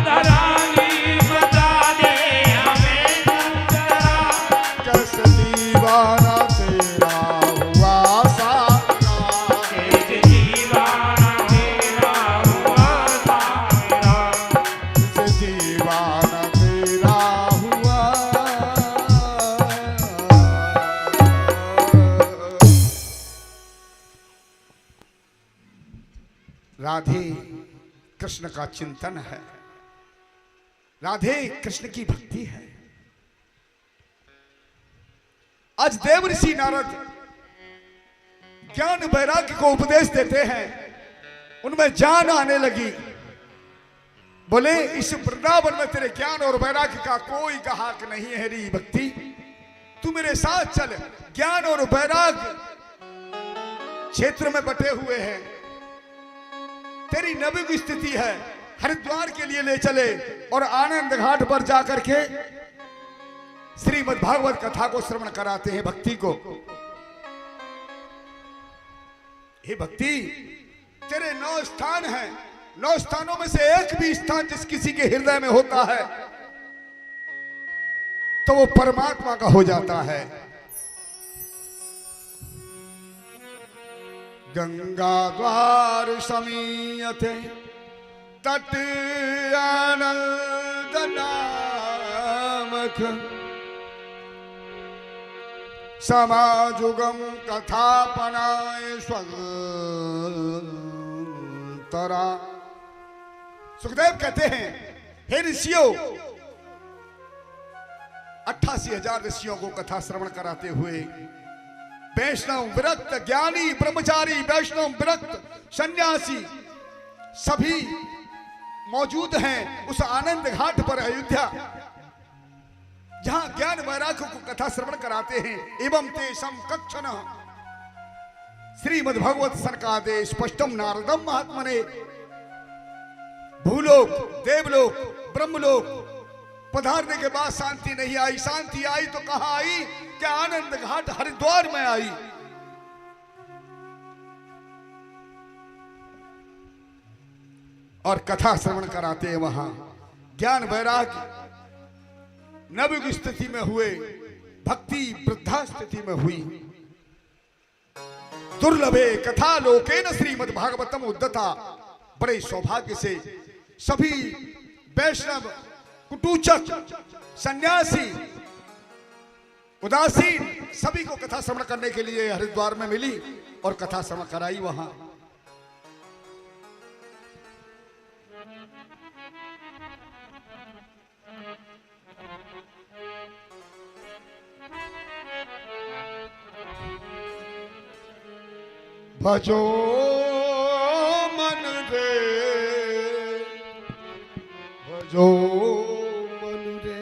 राधा रानी बता दे हमें तू जरा, कैसे दीवाना तेरा हुआ सावरा। कैसे दीवाना तेरा हुआ सावरा। कैसे दीवाना तेरा हुआ। राधे कृष्ण का चिंतन है, राधे कृष्ण की भक्ति है। आज देव ऋषि नारद ज्ञान वैराग्य को उपदेश देते हैं, उनमें जान आने लगी। बोले इस वृंदावन में तेरे ज्ञान और वैराग्य का कोई ग्राहक नहीं है री भक्ति, तू मेरे साथ चल। ज्ञान और वैराग्य क्षेत्र में बटे हुए हैं, तेरी नवी की स्थिति है, हरिद्वार के लिए ले चले और आनंद घाट पर जाकर के श्रीमद् भागवत कथा को श्रवण कराते हैं भक्ति को। हे भक्ति, तेरे 9 स्थान हैं, 9 स्थानों में से एक भी स्थान जिस किसी के हृदय में होता है तो वो परमात्मा का हो जाता है। गंगा द्वार समीयते तट आनंद नामक, समाजुगम कथापनाय स्वतरा। सुखदेव कहते हैं, हे ऋषियों, 88,000 ऋषियों को कथा श्रवण कराते हुए वैष्णव विरक्त, ज्ञानी ब्रह्मचारी, वैष्णव विरक्त, सन्यासी सभी मौजूद हैं उस आनंद घाट पर अयोध्या, जहां ज्ञान वैराग्य को कथा श्रवण कराते हैं। एवं तेषम कक्षण श्रीमद् भगवत सरकादे स्पष्टम नारदम महात्मने। भूलोक, देवलोक, ब्रह्मलोक पधारने के बाद शांति नहीं आई। शांति आई तो कहां आई? क्या आनंद घाट हरिद्वार में आई। और कथा श्रवण कराते हैं। वहां ज्ञान वैराग्य नवयुग स्थिति में हुए, भक्ति वृद्धा स्थिति में हुई। दुर्लभे कथा लोकेन श्रीमद् भागवतम उद्धता। बड़े सौभाग्य से सभी वैष्णव, कुटुचक, सन्यासी, उदासीन सभी को कथा श्रवण करने के लिए हरिद्वार में मिली और कथा श्रवण कराई। वहां भजो मन रे, भजो मन रे,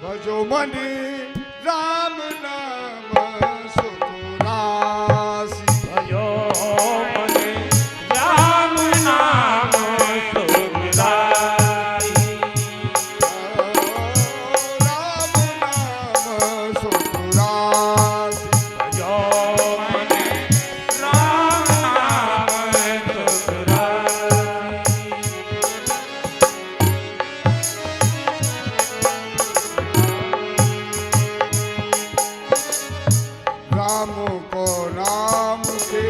भजो मन राम नाम सुखरासी। भजो मन राम नाम सुखदाई। राम नाम सुखरासी। राम को नाम के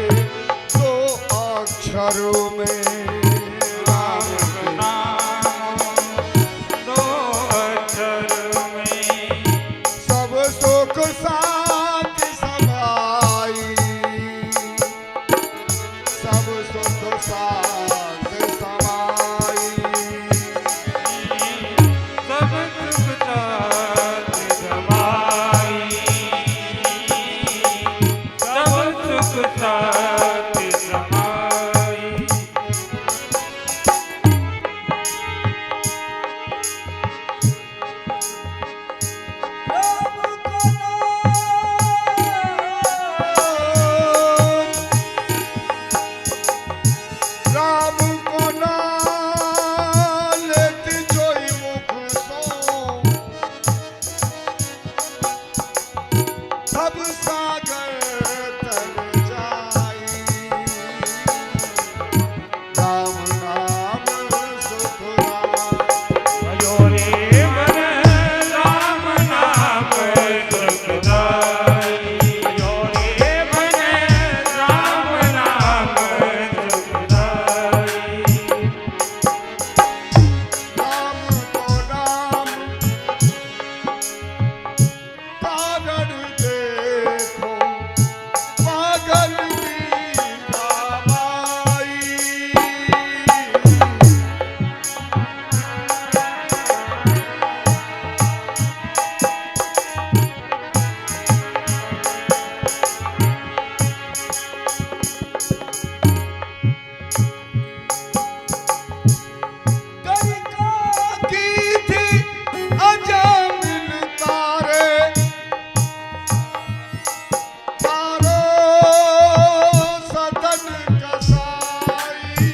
दो अक्षरों में, राम के नाम दो अक्षर में सब सुख शांति समाई, सब सुख शांति समाई। सब सुख शांति समाई। सब सुख शांति समाई। राम को नाम लेती जोई मुख सो, सब सागर तर जाई। राम नाम सुखदाई। भजो रे मन राम नाम सुखदाई। भजो रे मन राम नाम सुखदाई। राम को नाम कारण देखो, पागल मीराबाई। गरिका की थी अजामिल तारे, तारो सदन कसाई।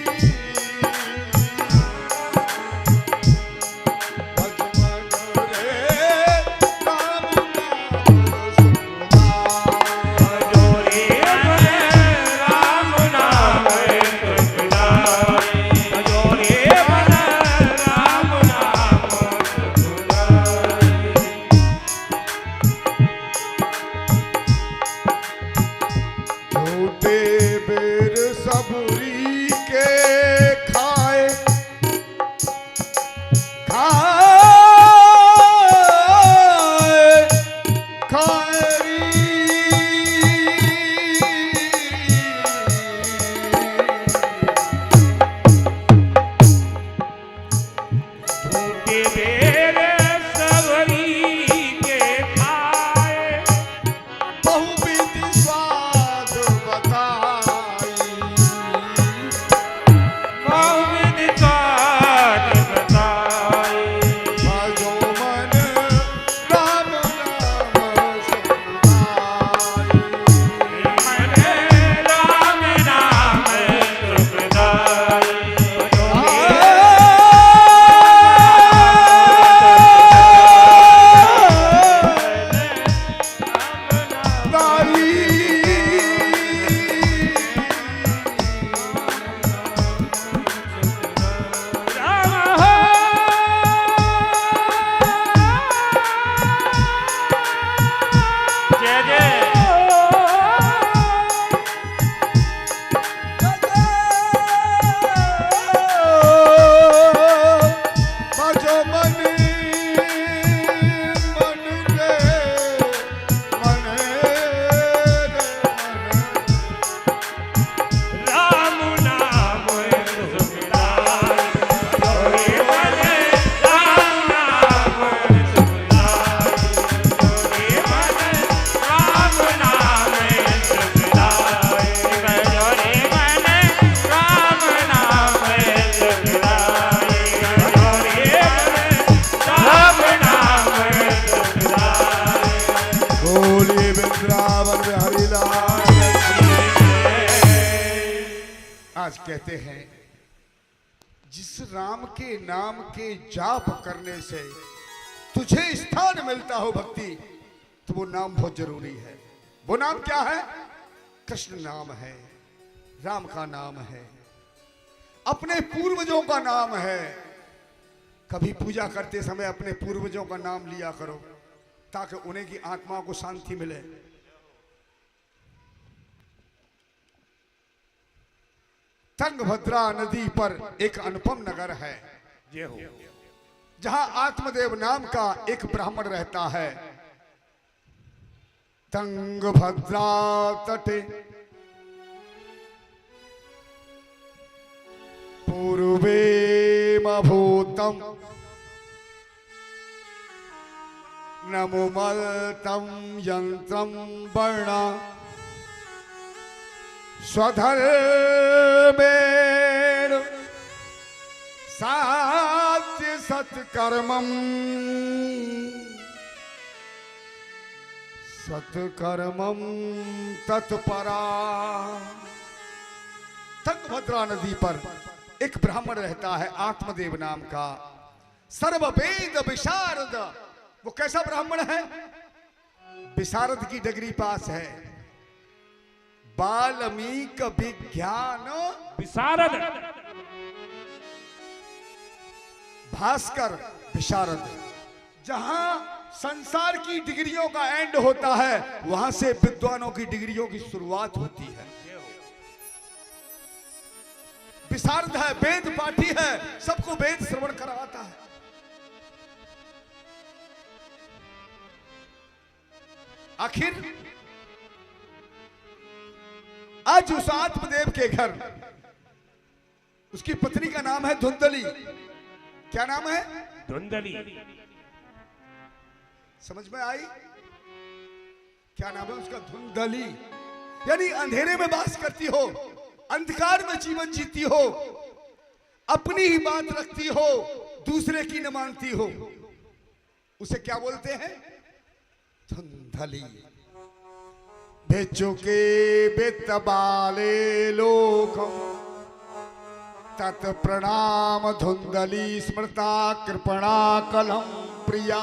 भजमन रे राम नाम सुखदाई। भजो रे मन राम नाम सुखदाई। भजो रे मन राम नाम सुखदाई। झूठे बेर सबरी के खाए, खाए खाए झूठे बेर सबरी के खाए। बहुविध स्वाद बताई। हरिलाल की आज कहते हैं जिस राम के नाम के जाप करने से तुझे स्थान मिलता हो भक्ति, तो वो नाम बहुत जरूरी है। वो नाम क्या है? कृष्ण नाम है, राम का नाम है, अपने पूर्वजों का नाम है। कभी पूजा करते समय अपने पूर्वजों का नाम लिया करो ताकि उन्हें की आत्मा को शांति मिले। तुंगभद्रा नदी पर एक अनुपम नगर है जहां आत्मदेव नाम का एक ब्राह्मण रहता है। तुंगभद्रा तटे पूर्वे मभूतम नमुमल्तम यंत्रम वर्णा स्वधर्मेण सात्य सत्कर्मम् सत्कर्मम् तत्परा। तुंगभद्रा नदी पर एक ब्राह्मण रहता है आत्मदेव नाम का, सर्ववेद विशारद। वो कैसा ब्राह्मण है? विशारद की डिग्री पास है। वाल्मीकि विज्ञान विशारद, भास्कर विशारद। जहां संसार की डिग्रियों का एंड होता है वहां से विद्वानों की डिग्रियों की शुरुआत होती है। विशारद है, वेद पाठी है, सबको वेद श्रवण करवाता है। आखिर आज उस आत्मदेव के घर उसकी पत्नी का नाम है धुंधली। क्या नाम है? धुंधली। समझ में आई? क्या नाम है उसका? धुंधली। यानी अंधेरे में वास करती हो, अंधकार में जीवन जीती हो, अपनी ही बात रखती हो, दूसरे की न मानती हो। उसे क्या बोलते हैं? धुंधली। भेचुके वित्तबाले लोकम तत् प्रणाम धुंधली स्मृता कृपणा कलम प्रिया।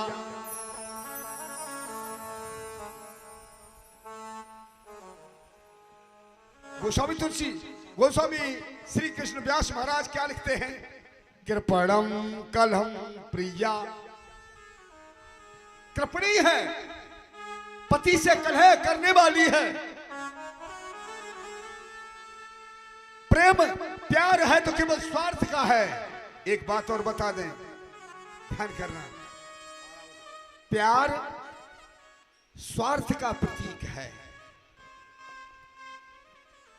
गोस्वामी तुलसी गोस्वामी श्री कृष्ण व्यास महाराज क्या लिखते हैं? कृपणम कलम प्रिया। कृपणी है, पति से कलह करने वाली है। प्रेम प्यार है तो केवल स्वार्थ का है। एक बात और बता दें, ध्यान करना, प्यार स्वार्थ का प्रतीक है,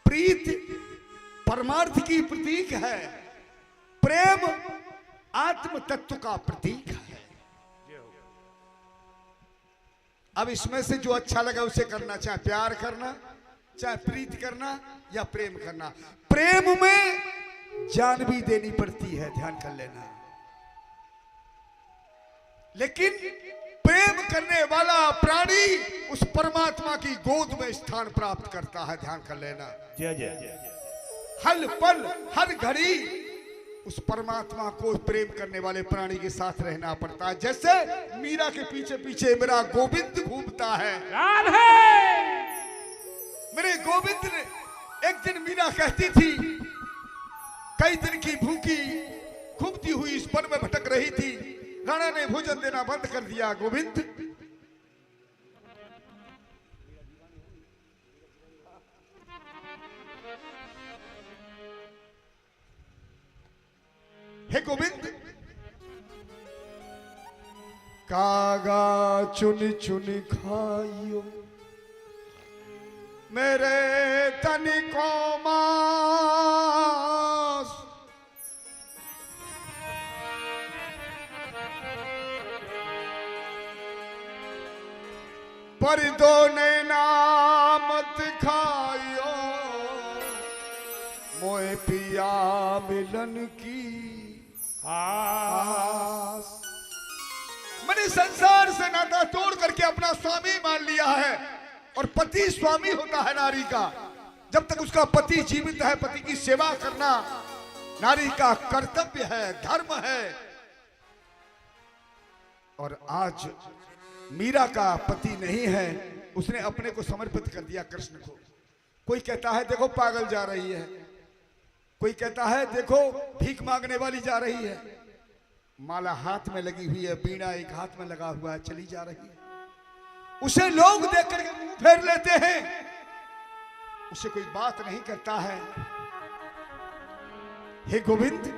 प्रीत परमार्थ की प्रतीक है, प्रेम आत्म तत्व का प्रतीक है। अब इसमें से जो अच्छा लगा उसे करना, चाहे प्यार करना, चाहे प्रीत करना या प्रेम करना। प्रेम में जान भी देनी पड़ती है, ध्यान कर लेना। लेकिन प्रेम करने वाला प्राणी उस परमात्मा की गोद में स्थान प्राप्त करता है, ध्यान कर लेना। जय जय जय। हर पल हर घड़ी उस परमात्मा को प्रेम करने वाले प्राणी के साथ रहना पड़ता है। जैसे मीरा के पीछे पीछे मेरा गोविंद घूमता है। राधे। मेरे गोविंद ने, एक दिन मीरा कहती थी, कई दिन की भूखी घूमती हुई इस वन में भटक रही थी, राणा ने भोजन देना बंद कर दिया। गोविंद, हे गोविंद, कागा चुन चुन खाइयो मेरे तन को मांस, पर दो नैना मत खाइयो मोए पिया मिलन की आस। मैंने संसार से नाता तोड़ करके अपना स्वामी मान लिया है, और पति स्वामी होता है नारी का। जब तक उसका पति जीवित है, पति की सेवा करना नारी का कर्तव्य है, धर्म है। और आज मीरा का पति नहीं है, उसने अपने को समर्पित कर दिया कृष्ण को। कोई कहता है देखो पागल जा रही है, कोई कहता है देखो भीख मांगने वाली जा रही है। माला हाथ में लगी हुई है, बीड़ा एक हाथ में लगा हुआ है, चली जा रही है। उसे लोग देख करके मुंह फेर लेते हैं, उसे कोई बात नहीं करता है। हे गोविंद,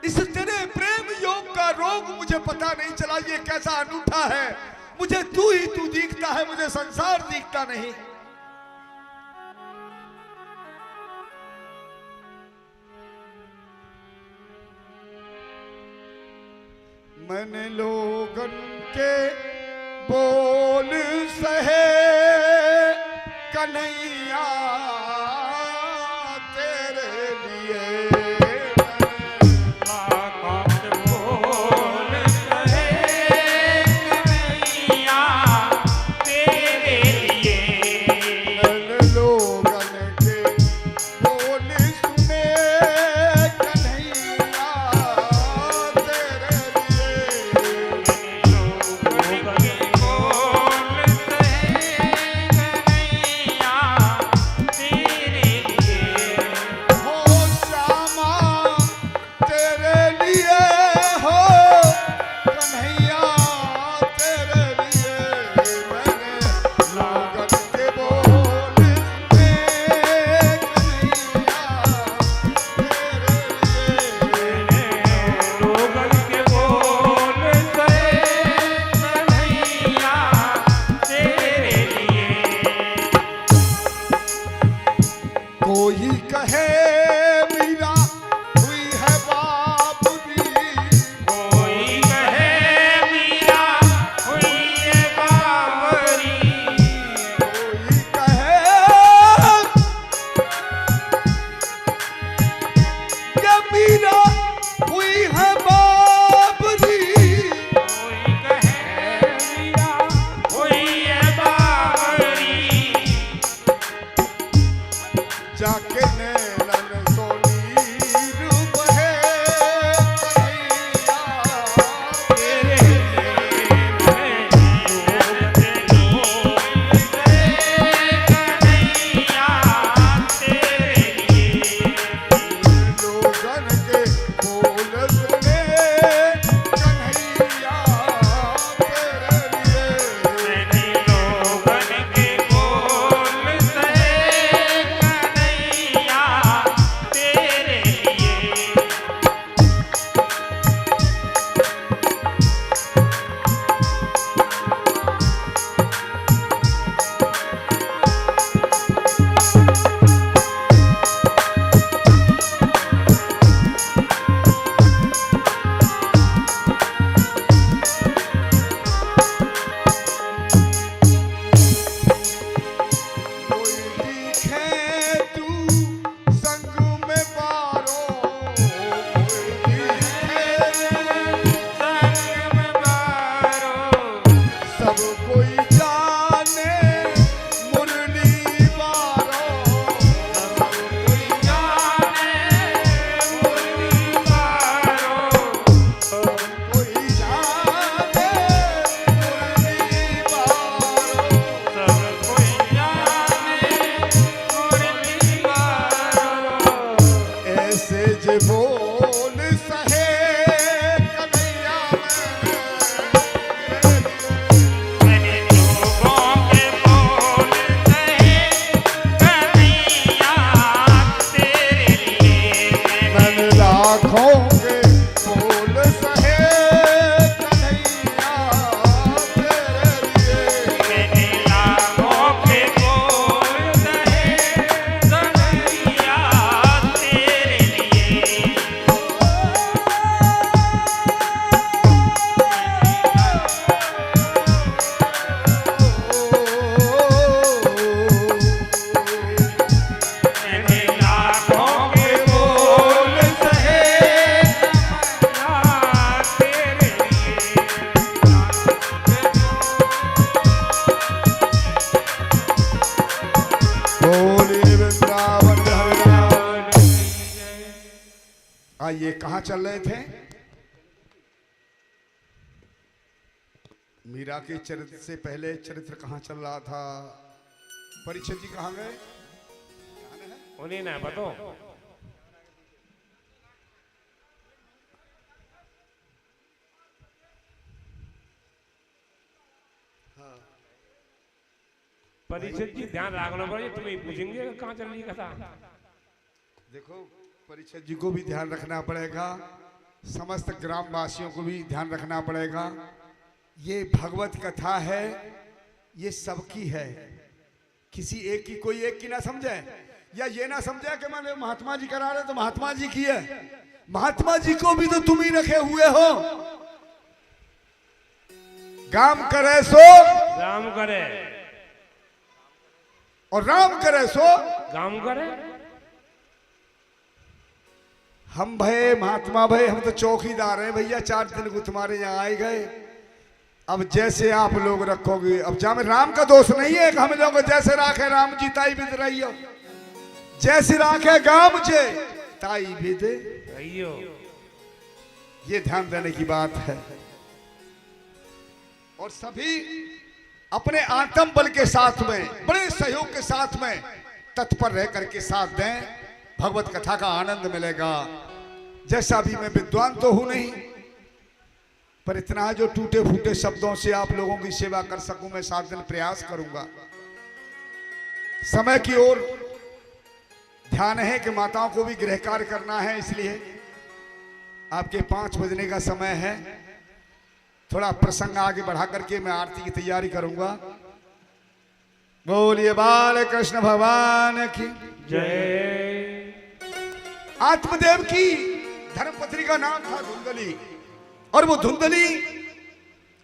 इस तेरे प्रेम योग का रोग मुझे पता नहीं चला, ये कैसा अनूठा है। मुझे तू ही तू दिखता है, मुझे संसार दिखता नहीं। मैंने लोगन के बोल सहे कन्हैया तेरे लिए। बोल सहे कन्हैया तेरे लिए। मैंने लोगन के बोल सुने कन्हैया तेरे लिए। हो श्यामा तेरे लिए, हो कन्हैया तेरे लिए। मैंने लोगन के बोल सुने कन्हैया तेरे लिए। कोई कहे मीरा हुई है बाबरी, कोई कहे मीरा हुई है बावरी। कोई कहे कि मीरा हुई है बाबरी। कोई कहे मीरा हुई है बावरी। जाके नैनन सोनी रूप है कन्हैया तेरे लिए कन्हैया तेरे लिए। लोगन के बोल सुने कन्हैया तेरे लिए। लोगन के बोल सहे कन्हैया आइए, कहाँ चल रहे थे? मीरा के चरित्र से पहले चरित्र कहाँ चल रहा था? परीक्षित जी कहाँ गए? उन्हें ना पता। परीक्षित जी ध्यान रखना पड़ेगा, तुम्हें पूछेंगे कहाँ चल रही कथा। देखो, परीक्षित जी को भी ध्यान रखना पड़ेगा, समस्त ग्रामवासियों को भी ध्यान रखना पड़ेगा। ये भगवत कथा है, ये सबकी है, किसी एक की, कोई एक की ना समझे, या ये ना समझे कि मैंने महात्मा जी करा रहे तो महात्मा जी की है। महात्मा जी को भी तो तुम ही रखे हुए हो। काम करे सो राम करे, और राम करे सो काम करे। हम भय महात्मा भय, हम तो चौकीदार हैं भैया, 4 दिन को तुम्हारे यहाँ आए गए। अब जैसे आप लोग रखोगे, अब जहाँ में राम का दोष नहीं है, हम लोग जैसे राखे राम जी ताई विद रही हो, जैसे राखे गाम जे ताई विद रहियो। ये ध्यान देने की बात है। और सभी अपने आत्म बल के साथ में, बड़े सहयोग के साथ में तत्पर रह करके साथ दें, भगवत कथा का आनंद मिलेगा। जैसा भी मैं विद्वान तो हूं नहीं, पर इतना जो टूटे फूटे शब्दों से आप लोगों की सेवा कर सकूं, मैं 7 दिन प्रयास करूंगा। समय की ओर ध्यान है कि माताओं को भी गृह कार्य करना है, इसलिए आपके 5 बजने का समय है। थोड़ा प्रसंग आगे बढ़ा करके मैं आरती की तैयारी करूंगा। बोलिए बाल कृष्ण भगवान की जय। आत्मदेव की धर्मपत्नी का नाम था धुंधली, और वो धुंधली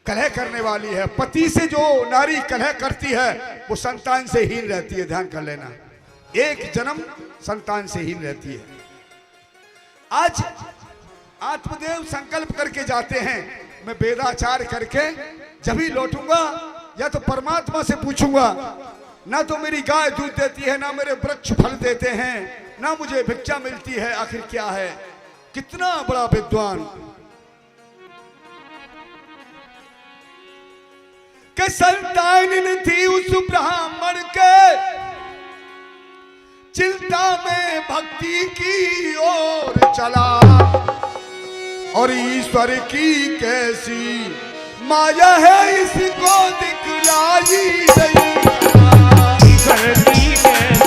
कलह करने वाली है। पति से जो नारी कलह करती है वो संतान से हीन रहती है, ध्यान कर लेना। एक जन्म संतान से हीन रहती है। आज आत्मदेव संकल्प करके जाते हैं, मैं वेदाचार करके जब ही लौटूंगा, या तो परमात्मा से पूछूंगा, ना तो मेरी गाय दूध देती है, ना मेरे वृक्ष फल देते हैं, ना मुझे भिक्षा मिलती है, आखिर क्या है? कितना बड़ा विद्वान के संतान थी उस ब्राह्मण के, चिंता में भक्ति की ओर चला, और ईश्वर की कैसी माया है इसको दिखलाई नहीं। ईश्वर की कैसी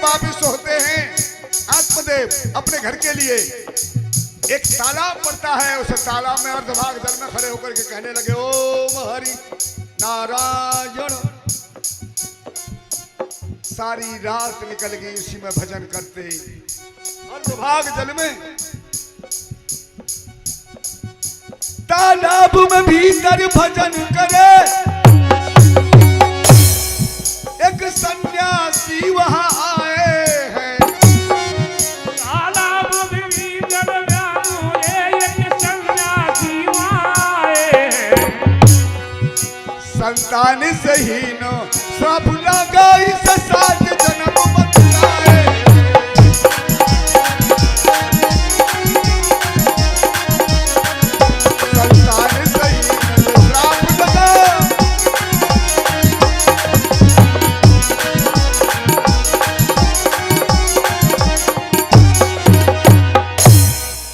वापिस होते हैं आत्मदेव अपने घर के लिए। एक तालाब पड़ता है, उस तालाब में अर्धभाग जल में खड़े होकर के कहने लगे, ओम हरि नारायण। सारी रात निकल गई उसी में भजन करते, अर्धभाग जल में। तालाब में भीतर भजन करे, एक सन्यासी वहां आए हैं। तालाब में जल में एक सन्यासी वहां आए हैं। संतान सहीन सब लगा इस 7 जन्म बतलाए। संतान सहीन श्राप लगा,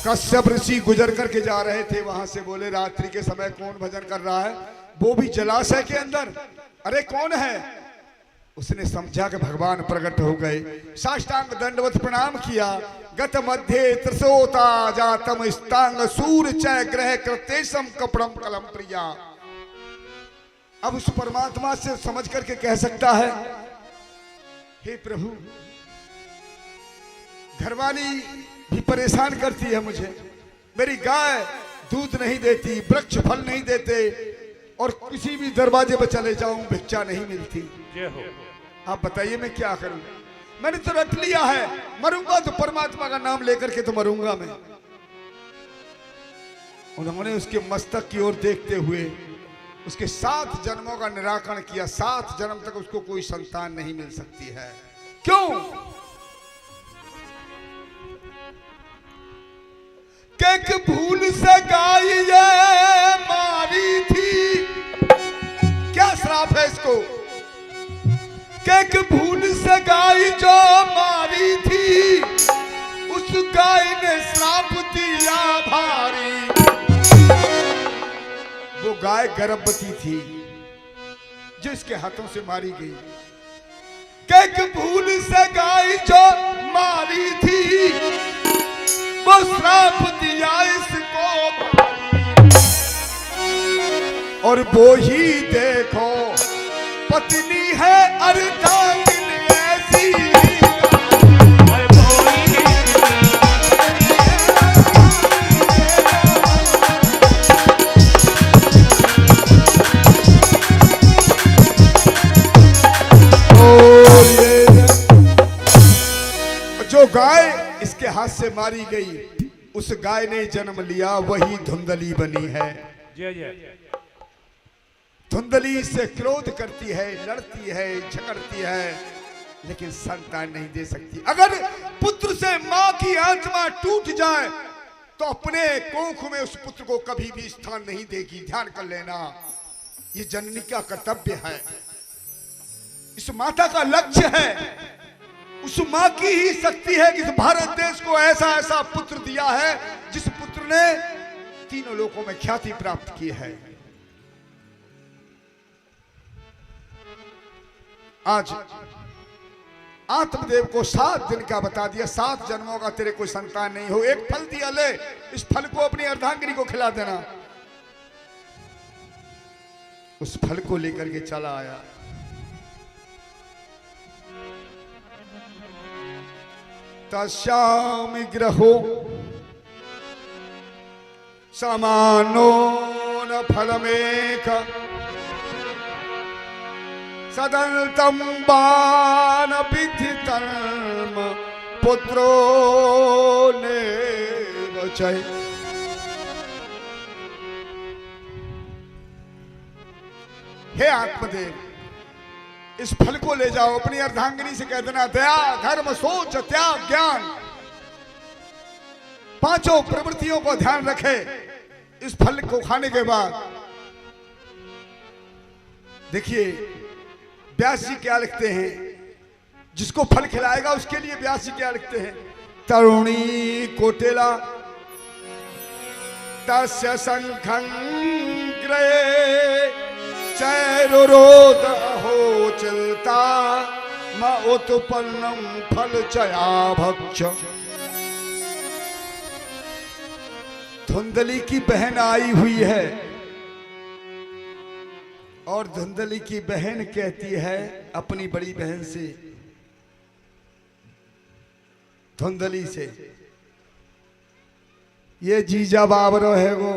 कश्यप ऋषि गुजर करके जा रहे थे, वहां से बोले, रात्रि के समय कौन भजन कर रहा है? वो भी जलाशय के अंदर। अरे कौन है? उसने समझा कि भगवान प्रकट हो गए, साष्टांग दंडवत प्रणाम किया। गत मध्य त्रिशोता जातम स्तांग सूर चय ग्रह कृतेशम कपड़म कलम प्रिया। अब उस परमात्मा से समझ करके कह सकता है, हे प्रभु, घरवाली भी परेशान करती है मुझे, मेरी गाय दूध नहीं देती, वृक्ष फल नहीं देते, और किसी भी दरवाजे पर चले जाऊं भिक्षा नहीं मिलती। जय हो। आप बताइए मैं क्या करूं? मैंने तो रट लिया है, मरूंगा तो परमात्मा का नाम लेकर के तो मरूंगा मैं। उन्होंने उसके मस्तक की ओर देखते हुए उसके 7 जन्मों का निराकरण किया। 7 जन्म तक उसको कोई संतान नहीं मिल सकती है। क्यों? एक भूल से गाय ये मारी थी। क्या श्राप है इसको? एक भूल से गाय जो मारी थी, उस गाय ने श्राप दिया भारी। वो गाय गर्भवती थी जो इसके हाथों से मारी गई। एक भूल से गाय जो मारी थी, वो श्राप दिया इसको। और वो ही देखो पत्नी है अर्धांगिनी ऐसी। जो गाय इसके हाथ से मारी गई, उस गाय ने जन्म लिया, वही धुंधली बनी है। जय जय। धुंधली से क्रोध करती है, लड़ती है, झगड़ती है, लेकिन संतान नहीं दे सकती। अगर पुत्र से मां की आत्मा टूट जाए तो अपने कोख में उस पुत्र को कभी भी स्थान नहीं देगी। ध्यान कर लेना, ये जननी का कर्तव्य है, इस माता का लक्ष्य है। उस मां की ही शक्ति है कि इस भारत देश को ऐसा ऐसा पुत्र दिया है जिस पुत्र ने तीनों लोकों में ख्याति प्राप्त की है। आज आत्मदेव को 7 दिन का बता दिया, 7 जन्मों का तेरे कोई संतान नहीं हो। एक फल दिया, ले इस फल को अपनी अर्धांगिनी को खिला देना। उस फल को लेकर के चला आया। तस्यामि ग्रहो समानो न फलमेक सदन्तं बाण विधितर्म पुत्रो नेव चै। हे आत्मदेव, इस फल को ले जाओ, अपनी अर्धांगिनी से कह देना, दया धर्म सोच त्याग ज्ञान 5 प्रवृत्तियों को ध्यान रखे। इस फल को खाने के बाद देखिए व्यास जी क्या लिखते हैं, जिसको फल खिलाएगा उसके लिए व्यास जी क्या लिखते हैं। तरुणी कोटेला तस्य संखं ग्रहे चैरोद हो चलता म उत्पन्नम फल चया भक्ष। धुंधली की बहन आई हुई है और धुंधली की बहन कहती है अपनी बड़ी बहन से, धुंधली से, ये जीजा बाबरो है वो,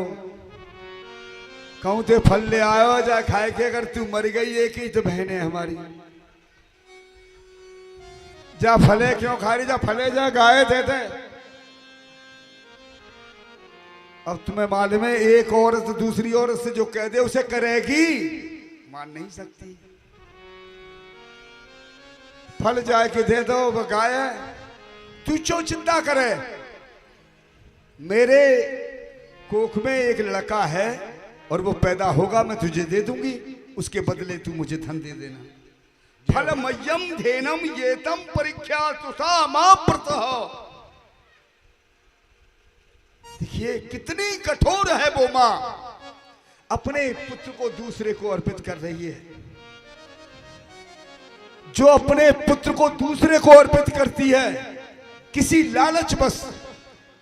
कहूं ते फल ले आयो जा खाए के, अगर तू मर गई एक ही तो बहन है हमारी, जा फले क्यों खा रही, जा फले जा गाय दे दे। अब तुम्हें मालूम है एक औरत दूसरी औरत से जो कह दे उसे करेगी, मान नहीं सकती। फल जाए के दे दो, वो गाय है, तू क्यों चिंता करे, मेरे कोख में एक लड़का है और वो पैदा होगा, मैं तुझे दे दूंगी, उसके बदले तू मुझे धन दे देना। फलमय्यम धेनम येतम परीक्षा तुषा मां प्रतः। देखिए कितनी कठोर है वो मां, अपने पुत्र को दूसरे को अर्पित कर रही है। जो अपने पुत्र को दूसरे को अर्पित करती है किसी लालच बस,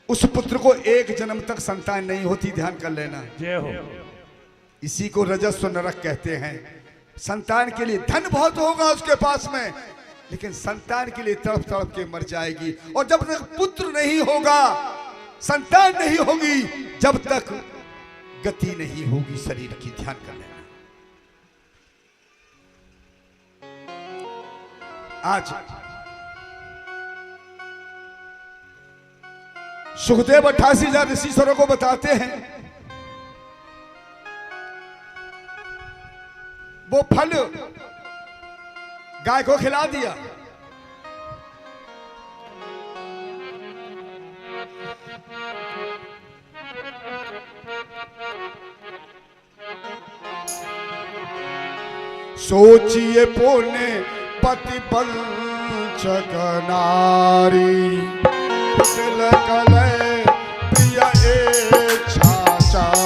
उस पुत्र को एक जन्म तक संतान नहीं होती। ध्यान कर लेना, जय हो। इसी को रजस्व नरक कहते हैं। संतान के लिए धन बहुत होगा उसके पास में, लेकिन संतान के लिए तड़प तड़प के मर जाएगी। और जब तक पुत्र नहीं होगा, संतान नहीं होगी, जब तक गति नहीं होगी शरीर की। ध्यान कर लेना। आज सुखदेव 88,000 ऋषिश्वरों को बताते हैं वो फल गाय को खिला दिया। सोचिए पुण्य पति पंचक नारी, कुटिल कलह प्रिय इच्छाचारी।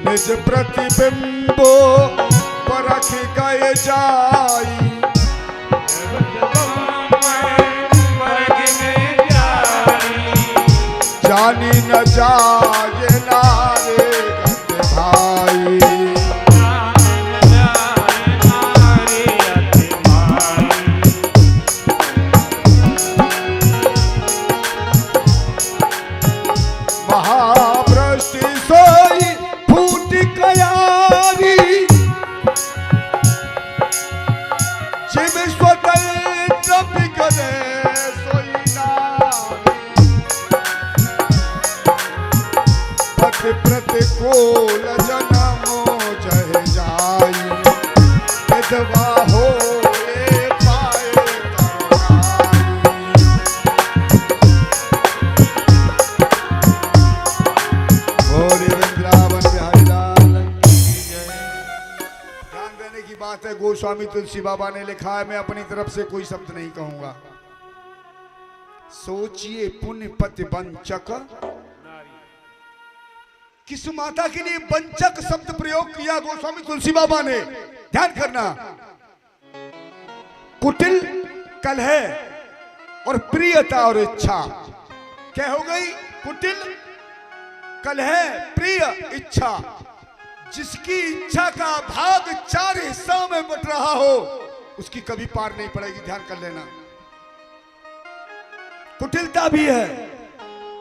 निज प्रतिबिंबो परख गए जाई, जानी न जाए नारे गत भाई। महाभ्रष्टि सोई फूट कयारी, जिम स्वतंत्र बिगड़े सोई नारी। पति प्रतिकूल जनमो जह जाई, विधवा हो पाए ध्यान देने की बात है। गोस्वामी तुलसी बाबा ने लिखा है, मैं अपनी तरफ से कोई शब्द नहीं कहूंगा। सोचिए पुण्य पति वंचक, किस माता के लिए वंचक शब्द प्रयोग किया गोस्वामी तुलसी बाबा ने? ध्यान करना। कुटिल कलह और प्रियता और इच्छा क्या हो गई? कुटिल कलह प्रिय इच्छा। जिसकी इच्छा का भाग 4 हिस्सों में बट रहा हो उसकी कभी पार नहीं पड़ेगी। ध्यान कर लेना। कुटिलता भी है,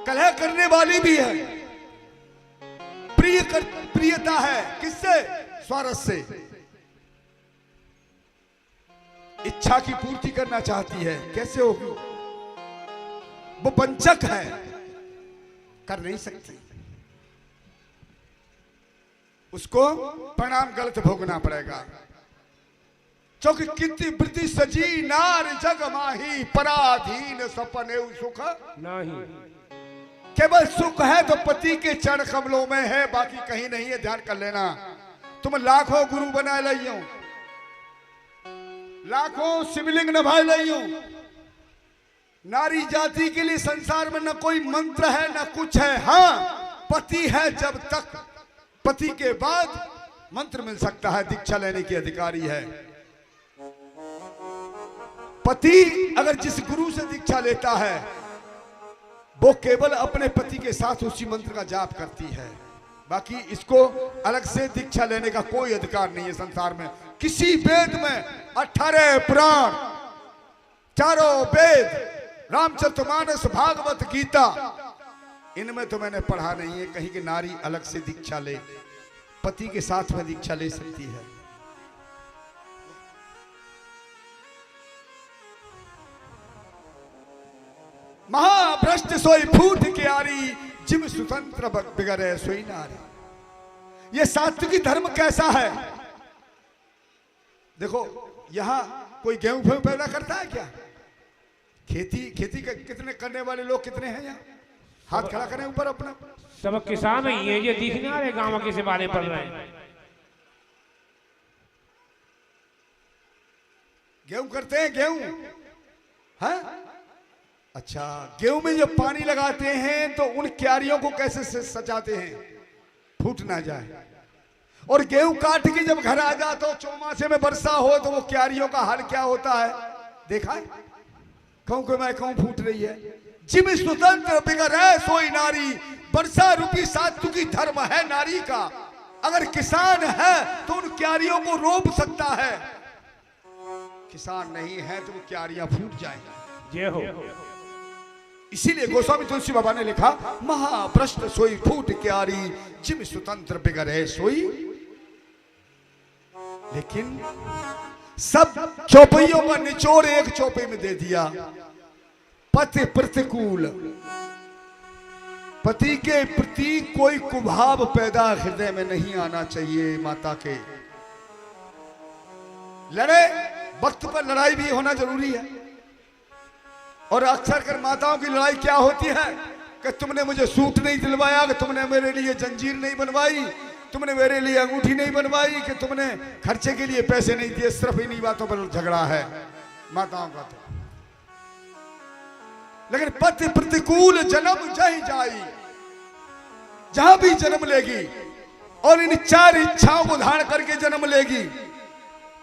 कलह करने वाली भी है, प्रियता है। किससे? स्वार्थ से। इच्छा की पूर्ति करना चाहती है, कैसे होगी? वो वंचक है, कर नहीं सकती। उसको परिणाम गलत भोगना पड़ेगा। चौक कितनी वृत्ति सजी नार जग माही, पराधीन सपने सुख नहीं। केवल सुख है तो पति के चरण कमलों में है, बाकी कहीं नहीं है। ध्यान कर लेना। तुम लाखों गुरु बना लियो, लाखों शिवलिंग नभा लियो, नारी जाति के लिए संसार में न कोई मंत्र है न कुछ है। हाँ, पति है जब तक, पति के बाद मंत्र मिल सकता है, दीक्षा लेने की अधिकारी है। पति अगर जिस गुरु से दीक्षा लेता है वो केवल अपने पति के साथ उसी मंत्र का जाप करती है, बाकी इसको अलग से दीक्षा लेने का कोई अधिकार नहीं है संसार में। किसी वेद में 18 पुराण, 4 वेद, रामचरितमानस, भागवत गीता, इनमें तो मैंने पढ़ा नहीं है कहीं कि नारी अलग से दीक्षा ले, पति के साथ में दीक्षा ले सकती है। महाभ्रष्ट सोई फूट के आरी, जिम स्वतंत्र बिगड़े सोई नारी। ये सात्विकी धर्म कैसा है? देखो, यहां कोई गेहूं पैदा करता है क्या? खेती कितने करने वाले लोग कितने हैं यहाँ? हाथ खड़ा करें ऊपर अपना। सब किसान ही है, ये दिखने आ रहे गांव के सिवाले पड़ रहे हैं। गेहूं करते हैं, गेहूं है? अच्छा, गेहूं में जब पानी लगाते हैं तो उन क्यारियों को कैसे सजाते हैं, फूट ना जाए। और गेहूं काट के जब घर आ जाए तो चौमासे में वर्षा हो तो वो क्यारियों का हाल क्या होता है देखा है? कहूं कि मैं कहूं फूट रही है। जिम स्वतंत्र बिगड़े सोई नारी, वर्षा रूपी सात्विकी धर्म है नारी का। अगर किसान है तो उन क्यारियों को रोप सकता है, किसान नहीं है तो वो क्यारियां फूट जाएंगी। जय हो। इसीलिए गोस्वामी तुलसी बाबा ने लिखा, महाभ्रष्ट सोई फूट क्यारी, जिम स्वतंत्र बिगड़े सोई। लेकिन सब चौपाइयों का निचोड़ एक चौपे में दे दिया। पति प्रतिकूल, पति के प्रति कोई कुभाव पैदा हृदय में नहीं आना चाहिए। माता के लड़े, वक्त पर लड़ाई भी होना जरूरी है। और अक्सर कर माताओं की लड़ाई क्या होती है कि तुमने मुझे सूट नहीं दिलवाया, कि तुमने मेरे लिए जंजीर नहीं बनवाई, तुमने मेरे लिए अंगूठी नहीं बनवाई, कि तुमने खर्चे के लिए पैसे नहीं दिए। सिर्फ इन्हीं बातों पर झगड़ा है माताओं का। तो लेकिन पति प्रतिकूल जन्म जही जाई, जहां भी जन्म लेगी और इन 4 इच्छाओं को धारण करके जन्म लेगी,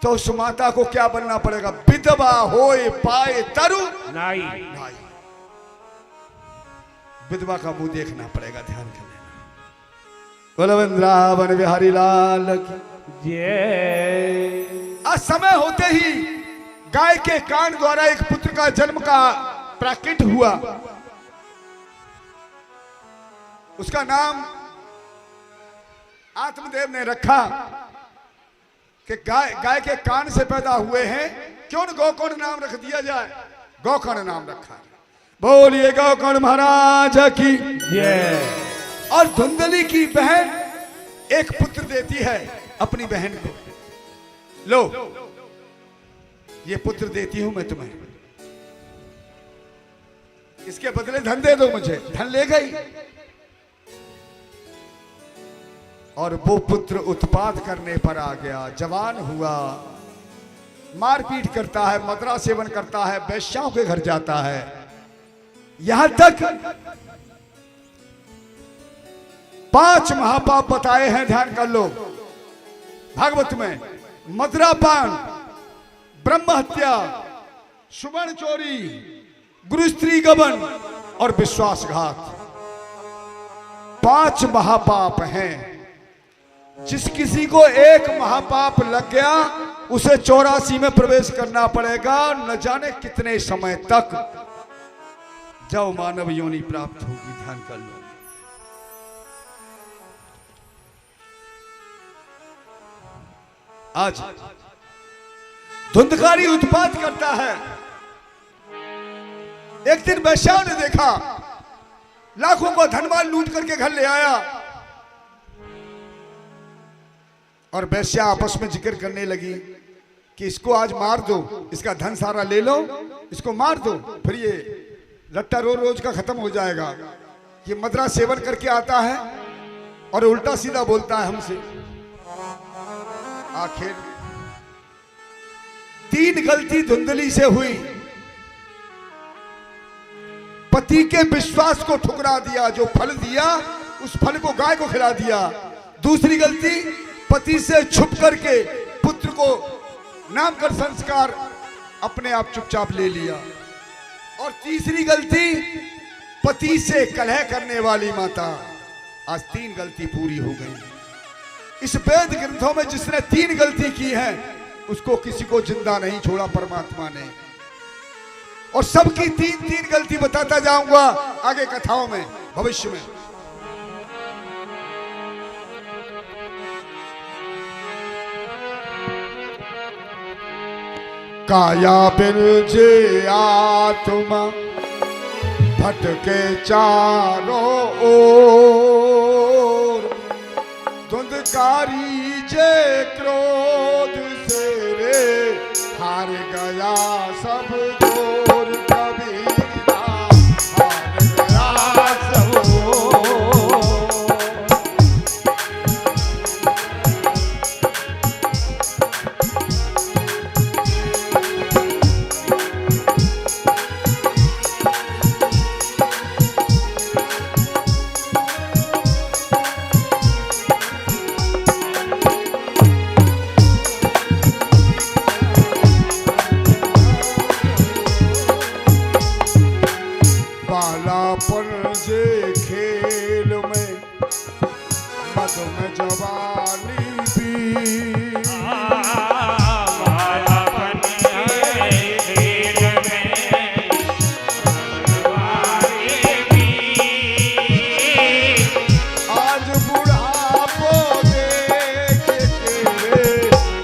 तो उस माता को क्या बनना पड़ेगा? विधवा होए पाए तरु नाई। नाई। विधवा का मुंह देखना पड़ेगा, ध्यान कर लेना। बोलो वृंदावन बिहारी लाल की जय। आज समय होते ही गाय के कान द्वारा एक पुत्र का जन्म का प्राकट हुआ। उसका नाम आत्मदेव ने रखा कि गाय के कान से पैदा हुए हैं, क्यों न गौकर्ण नाम रख दिया जाए। गौकर्ण नाम रखा। बोलिए गौकर्ण महाराज की जय। और धुंधली की बहन एक पुत्र देती है अपनी बहन को। लो, ये पुत्र देती हूं मैं तुम्हें, इसके बदले धन दे दो मुझे। धन ले गई और वो पुत्र उत्पात करने पर आ गया। जवान हुआ, मारपीट करता है, मदरा सेवन करता है, वेश्याओं के घर जाता है। यहां तक 5 महापाप बताए हैं, ध्यान कर लो भागवत में। मदरापान, ब्रह्म हत्या, सुवर्ण चोरी, गुरु स्त्री गमन और विश्वासघात। 5 महापाप हैं। जिस किसी को एक महापाप लग गया उसे 84 में प्रवेश करना पड़ेगा, न जाने कितने समय तक, जब मानव योनि प्राप्त होगी। ध्यान कर लो। आज धुंधकारी उत्पात करता है। एक दिन वैश्याओं ने देखा, लाखों को धनवान लूट करके घर ले आया और वैश्या आपस में जिक्र करने लगी कि इसको आज मार दो, इसका धन सारा ले लो, इसको मार दो, फिर ये लट्टा रोज का खत्म हो जाएगा। ये मदरा सेवन करके आता है और उल्टा सीधा बोलता है हमसे। आखिर 3 गलती धुंधली से हुई। पति के विश्वास को ठुकरा दिया, जो फल दिया उस फल को गाय को खिला दिया। दूसरी गलती, पति से छुप करके पुत्र को नाम कर संस्कार अपने आप चुपचाप ले लिया। और तीसरी गलती, पति से कलह करने वाली माता। आज 3 गलती पूरी हो गई। इस वेद ग्रंथों में जिसने 3 गलती की है उसको किसी को जिंदा नहीं छोड़ा परमात्मा ने। और सबकी 3 गलती बताता जाऊंगा आगे कथाओं में, भविष्य में। काया बिरजे आत्मा भटके चारों ओर, धुंधकारी जे क्रोध से रे हार गया सब जोर। कबीरा हार गया सब बालापन जे खेल में मद में जवानी भी। बालापन के खेल में जवानी भी। आज बुढ़ापो देख के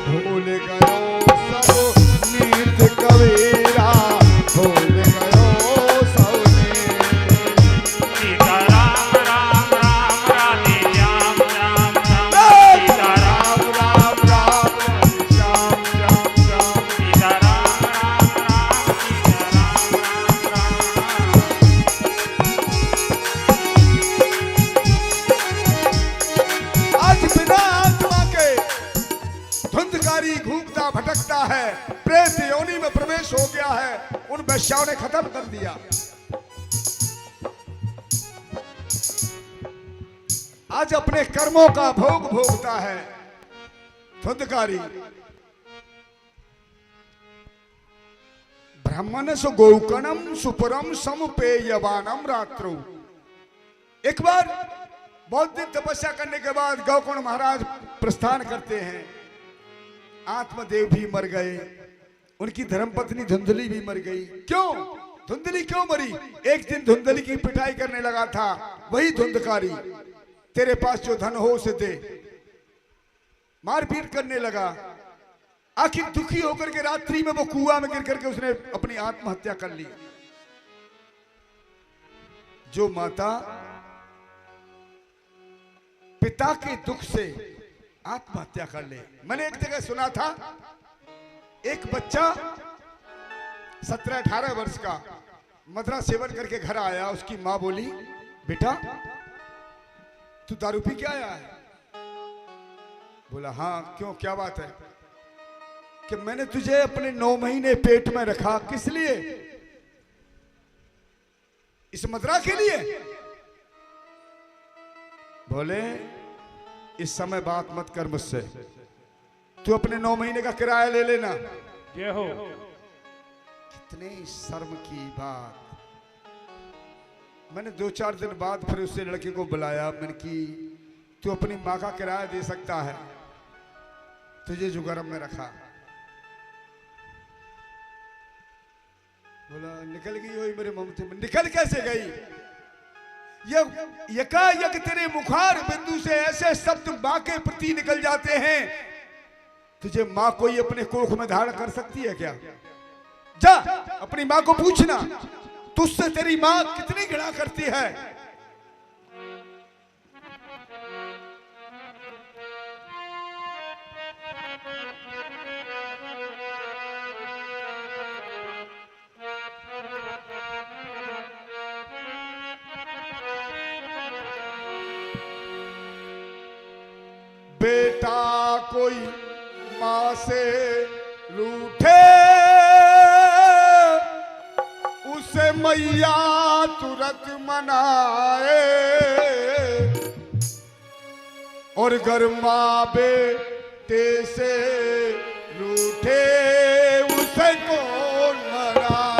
भूल गयो सब धुंधकारी घूमता भटकता है, प्रेत योनि में प्रवेश हो गया है, उन वैश्याओं ने खत्म कर दिया। आज अपने कर्मों का भोग भोगता है धुंधकारी। ब्राह्मण सु गौकणम सुपरम समपेयवानम रात्रौ। एक बार बहुत दिन तपस्या करने के बाद गौकर्ण महाराज प्रस्थान करते हैं। आत्मदेव भी मर गए, उनकी धर्मपत्नी धुंधली भी मर गई। क्यों धुंधली क्यों मरी? एक दिन धुंधली की पिटाई करने लगा था वही धुंधकारी, तेरे पास जो धन हो उसे दे, मारपीट करने लगा। आखिर दुखी होकर के रात्रि में वो कुआं में गिर करके उसने अपनी आत्महत्या कर ली। जो माता पिता के दुख से आत्महत्या कर ले। मैंने एक जगह सुना था, एक बच्चा 17-18 वर्ष का मदरा सेवन करके घर आया। उसकी मां बोली, बेटा तू दारू पी के आया है? बोला हाँ, क्यों क्या बात है? कि मैंने तुझे अपने 9 महीने पेट में रखा, किस लिए? इस मदरा के लिए? बोले इस समय बात मत कर मुझसे, तू अपने 9 महीने का किराया ले लेना। ये हो कितने शर्म की बात। मैंने 2-4 दिन बाद फिर उससे लड़के को बुलाया। मैंने की तू अपनी माँ का किराया दे सकता है, तुझे जो गर्म में रखा। बोला निकल गई वही मेरे ममते में। निकल कैसे गई? यकायक तेरे मुखार बिंदु से ऐसे शब्द मां के प्रति निकल जाते हैं, तुझे मां कोई अपने कोख में धारण कर सकती है क्या? जा अपनी मां को पूछना, तुझसे तेरी मां कितनी घृणा करती है। बेटा कोई मां से रूठे, उसे मैया तुरंत मनाए, और घर मां बेटे से रूठे उसे कौन मनाए।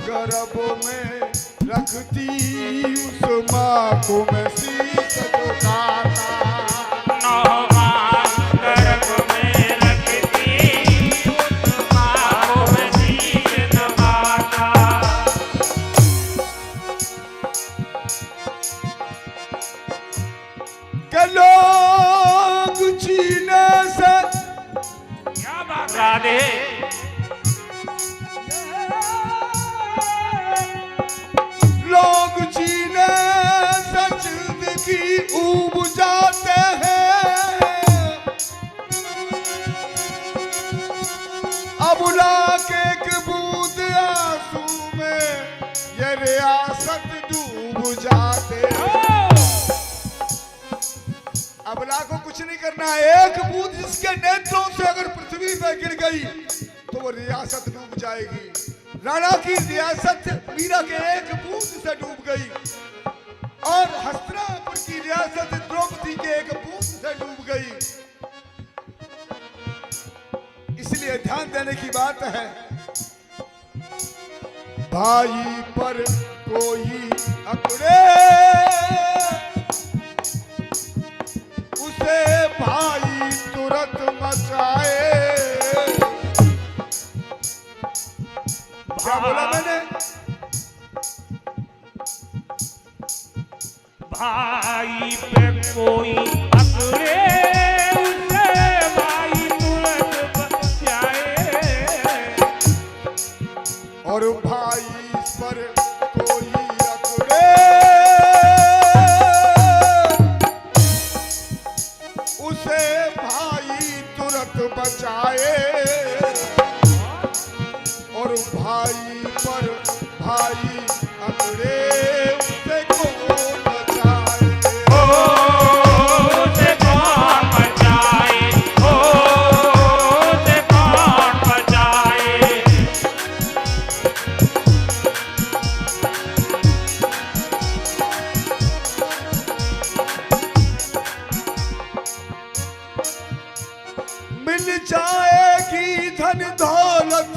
गर्भ में रखती उस माँ को मैं शीश झुकाता। 9 माह गर्भ में रखती उस माँ को मैं शीश झुकाता। के लोग जीने से क्या बात राधे, लोग जीने से जिंदगी ऊब जाते हैं। अबुला के एक बूंद आंसू में ये रियासत डूब जाते हैं। अबुला को कुछ नहीं करना है, एक बूंद जिसके नेत्रों से अगर पृथ्वी पर गिर गई तो वो रियासत डूब जाएगी। राणा की रियासत मीरा के एक बूंद से डूब गई, और हस्तिनापुर की रियासत द्रौपदी के एक बूंद से डूब गई। इसलिए ध्यान देने की बात है, भाई पर कोई अकड़े उसे भाई भाई पे कोई अकड़े उसे भाई तुरंत बचाए। और भाई पर कोई अकड़े उसे भाई तुरंत बचाए। और भाई पर भाई अकड़े उसे कौन बचाए। ओ उसे कौन बचाए, ओ उसे कौन बचाए। मिल जाएगी धन दौलत,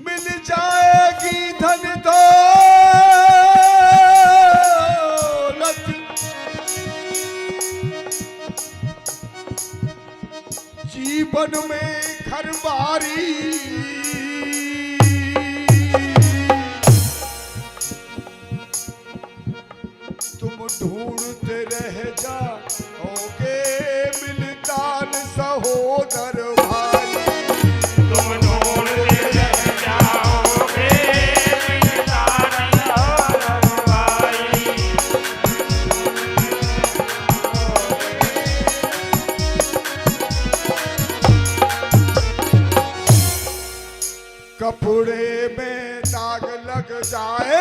मिल जाएगी धन दौलत, जीवन में घर बारी तुम ढूंढते रह जाओगे मिलता न सहोदर भाई। तुम ढूंढते रह जाओगे मिलता नहीं भाई। कपड़े में दाग लग जाए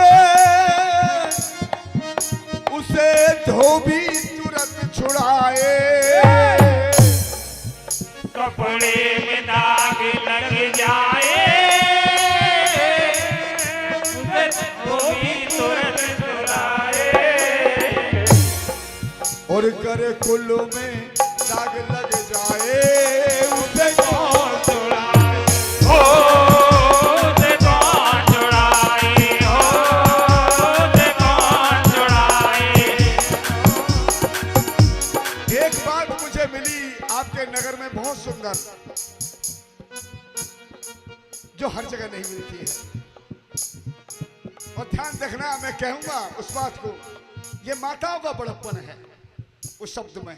उसे धोबी तुरंत छुड़ाए। कपड़े में दाग लग जाए उसे धोबी तुरंत छुड़ाए। और कर कुल में दाग लग जाए उसे कौन छुड़ाए। ओ उसे कौन छुड़ाए, ओ उसे कौन छुड़ाए। एक बात मुझे मिली आपके नगर में बहुत सुंदर, जो हर जगह नहीं मिलती है। और ध्यान रखना, मैं कहूंगा उस बात को, ये माताओं का बड़प्पन है उस शब्द में।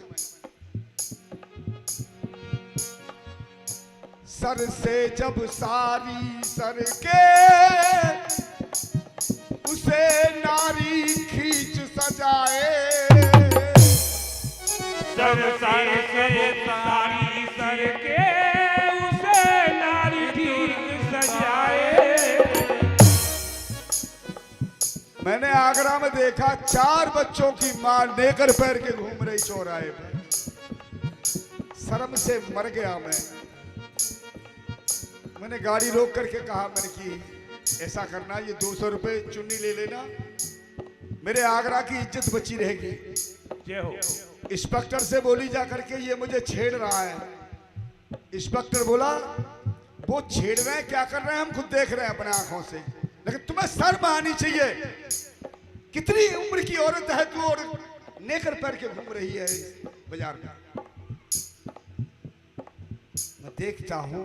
सर से जब सारी सर के उसे नारी खींच सजाए। सब सर से सारी सर के उसे नारी ठीक सजाए। मैंने आगरा में देखा 4 बच्चों की मां लेकर पैर के घूम रही चौराहे पे। शर्म से मर गया मैंने गाड़ी रोक करके कहा, मैंने कि ऐसा करना, ये 200 रुपए चुन्नी ले लेना, मेरे आगरा की इज्जत बची रहेगी। जय हो। इंस्पेक्टर से बोली जा करके ये मुझे छेड़ रहा है। इंस्पेक्टर बोला वो छेड़ रहे हैं, क्या कर रहे हैं हम खुद देख रहे हैं अपने आंखों से, लेकिन तुम्हें शर्म आनी चाहिए। कितनी उम्र की औरत है तू और नेकर पैर के घूम रही है बाजार में। मैं देखता हूं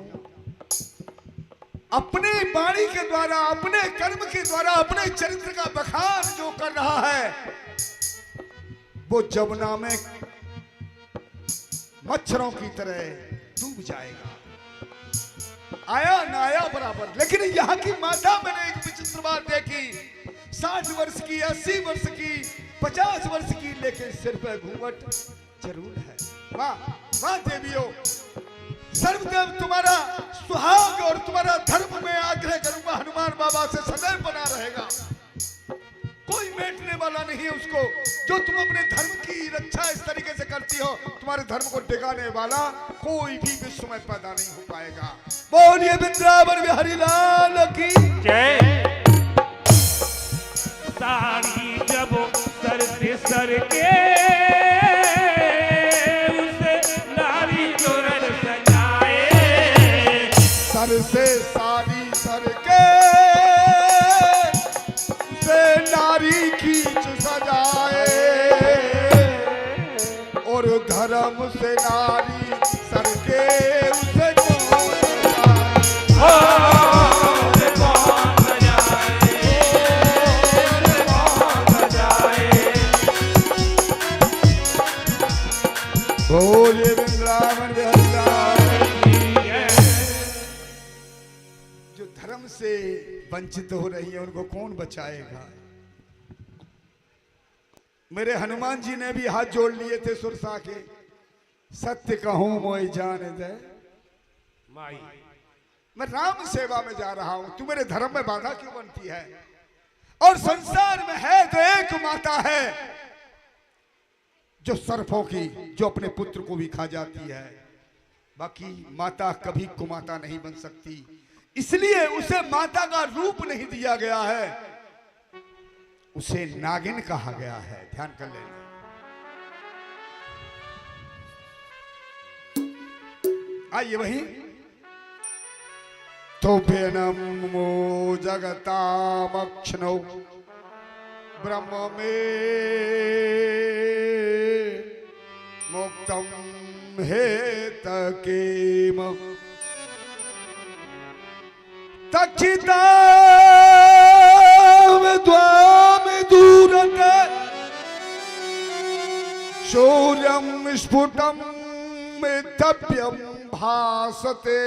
अपने वाणी के द्वारा, अपने कर्म के द्वारा, अपने चरित्र का बखान जो कर रहा है वो जमुना में मच्छरों की तरह डूब जाएगा। आया ना आया बराबर। लेकिन यहाँ की माता मैंने एक विचित्र बात देखी, 60 वर्ष की, 80 वर्ष की, 50 वर्ष की, लेकिन सिर पे घूंघट जरूर है। वाह वाह देवियों, सर्वदेव तुम्हारा सुहाग और तुम्हारा धर्म में आग्रह करूंगा हनुमान बाबा से सदैव बना रहेगा। कोई बैठने वाला नहीं है उसको, जो तुम अपने धर्म की रक्षा इस तरीके से करती हो, तुम्हारे धर्म को टिकाने वाला कोई भी विश्व में पैदा नहीं हो पाएगा। बोलिए वृंदावन बिहारी लाल की जय। सारी जब सर से सर के उसे नारी तुरंत सजाए। सर से सारी सर के से नारी खींच सजाए। और धर्म से नारी सर के उसे कौन बचाए। वंचित हो रही है उनको कौन बचाएगा। मेरे हनुमान जी ने भी हाथ जोड़ लिए थे सुरसा के, सत्य कहूं मोई जान दे माई। मैं राम सेवा में जा रहा हूं, तू मेरे धर्म में बाधा क्यों बनती है। और संसार में है तो एक माता है जो सर्पों की, जो अपने पुत्र को भी खा जाती है, बाकी माता कभी कुमाता नहीं बन सकती, इसलिए उसे माता का रूप नहीं दिया गया है, उसे नागिन कहा गया है। ध्यान कर लेना। आइए वही तो नमो जगतामक्षणो ब्रह्म में मुक्तम हेतकेम तक्षिता द्वाम दूरत शौर्यम स्फुटम मिथव्यम भासते।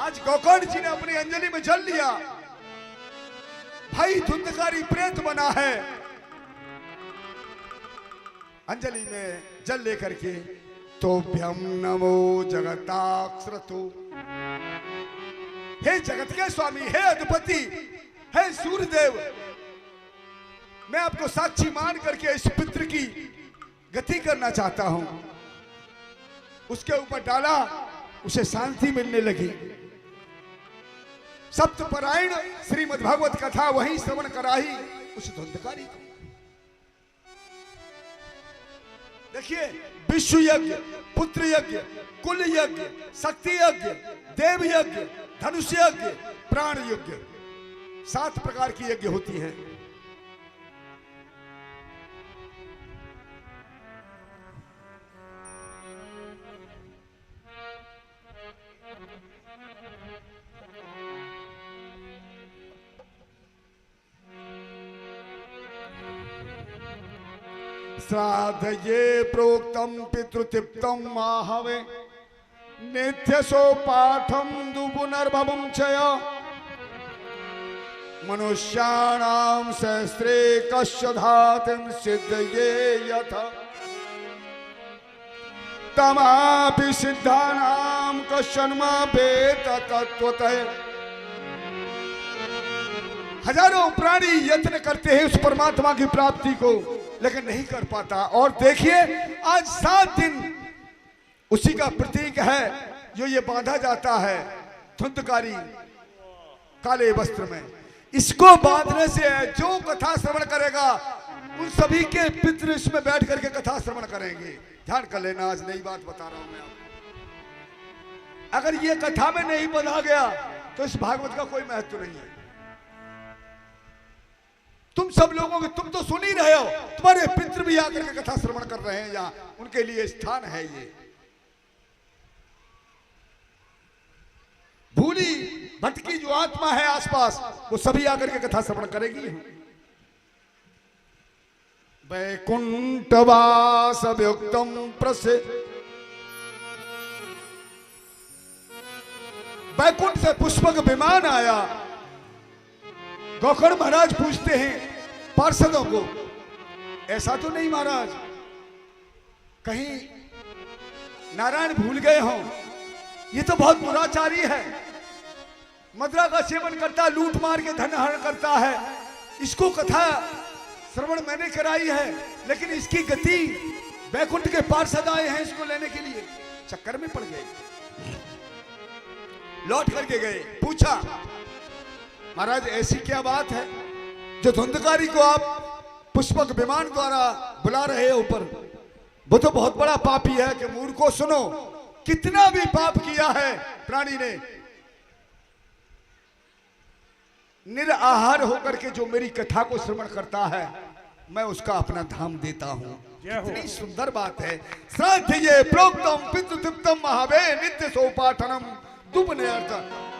आज गोकर्ण जी ने अपनी अंजलि में जल लिया, भाई धुंधकारी प्रेत बना है, अंजलि में जल लेकर के तोभ्यम नमो जगताक्षरतो। हे जगत के स्वामी, हे अधिपति, हे सूर्यदेव, मैं आपको साक्षी मान करके इस पितृ की गति करना चाहता हूं। उसके ऊपर डाला, उसे शांति मिलने लगी। सप्तपरायण श्रीमद् भागवत कथा वहीं श्रवण कराई उस धुंधकारी को। देखिए, विश्व यज्ञ, पुत्र यज्ञ, कुल यज्ञ, शक्ति यज्ञ, देव यज्ञ, धनुष यज्ञ, प्राण यज्ञ, 7 प्रकार की यज्ञ होती है। श्राद्ध ये प्रोक्तम पितृतिप्तम माहवे नित्य सो पाठम दुपुनर्भवम चय मनुष्याणाम सहस्रे कस्य धातुं सिद्ध ये यथ तमापि सिद्धानाम कश्चन वेद तत्वतः। हजारों प्राणी यत्न करते हैं उस परमात्मा की प्राप्ति को, लेकिन नहीं कर पाता। और देखिए, आज 7 दिन उसी का प्रतीक है जो ये बांधा जाता है धुंधकारी काले वस्त्र में। इसको बांधने से जो कथा श्रवण करेगा उन सभी के पितृ इसमें बैठ करके कथा श्रवण करेंगे। ध्यान कर लेना, आज नई बात बता रहा हूं मैं आपको। अगर ये कथा में नहीं बंधा गया तो इस भागवत का कोई महत्व नहीं है। तुम सब लोगों के, तुम तो सुन ही रहे हो, तुम्हारे पितृ भी आकर के कथा श्रवण कर रहे हैं, यहाँ उनके लिए स्थान है। ये भूली भटकी जो आत्मा है आसपास, वो सभी आकर के कथा श्रवण करेगी। वैकुंठवास युक्तम प्रसे, वैकुंठ से पुष्पक विमान आया। गोकर्ण महाराज पूछते हैं पार्षदों को, ऐसा तो नहीं महाराज, कहीं नारायण भूल गए हों? ये तो बहुत दुराचारी है, मदिरा का सेवन करता, लूट मार के धन हरण करता है। इसको कथा श्रवण मैंने कराई है, लेकिन इसकी गति, वैकुंठ के पार्षद आए हैं इसको लेने के लिए, चक्कर में पड़ गए। लौट करके गए, पूछा महाराज ऐसी क्या बात है जो धुंधकारी को आप पुष्पक विमान द्वारा बुला रहे हो ऊपर? वो तो बहुत बड़ा पापी है। कि मूर्खों सुनो, कितना भी पाप किया है प्राणी ने, निराहार होकर के जो मेरी कथा को श्रवण करता है, मैं उसका अपना धाम देता हूं। कितनी सुंदर बात है। श्राद्ध ये प्रोक्तम पितृतिप्तम महावे नित्य सोपाठनम दुबने अर्थ।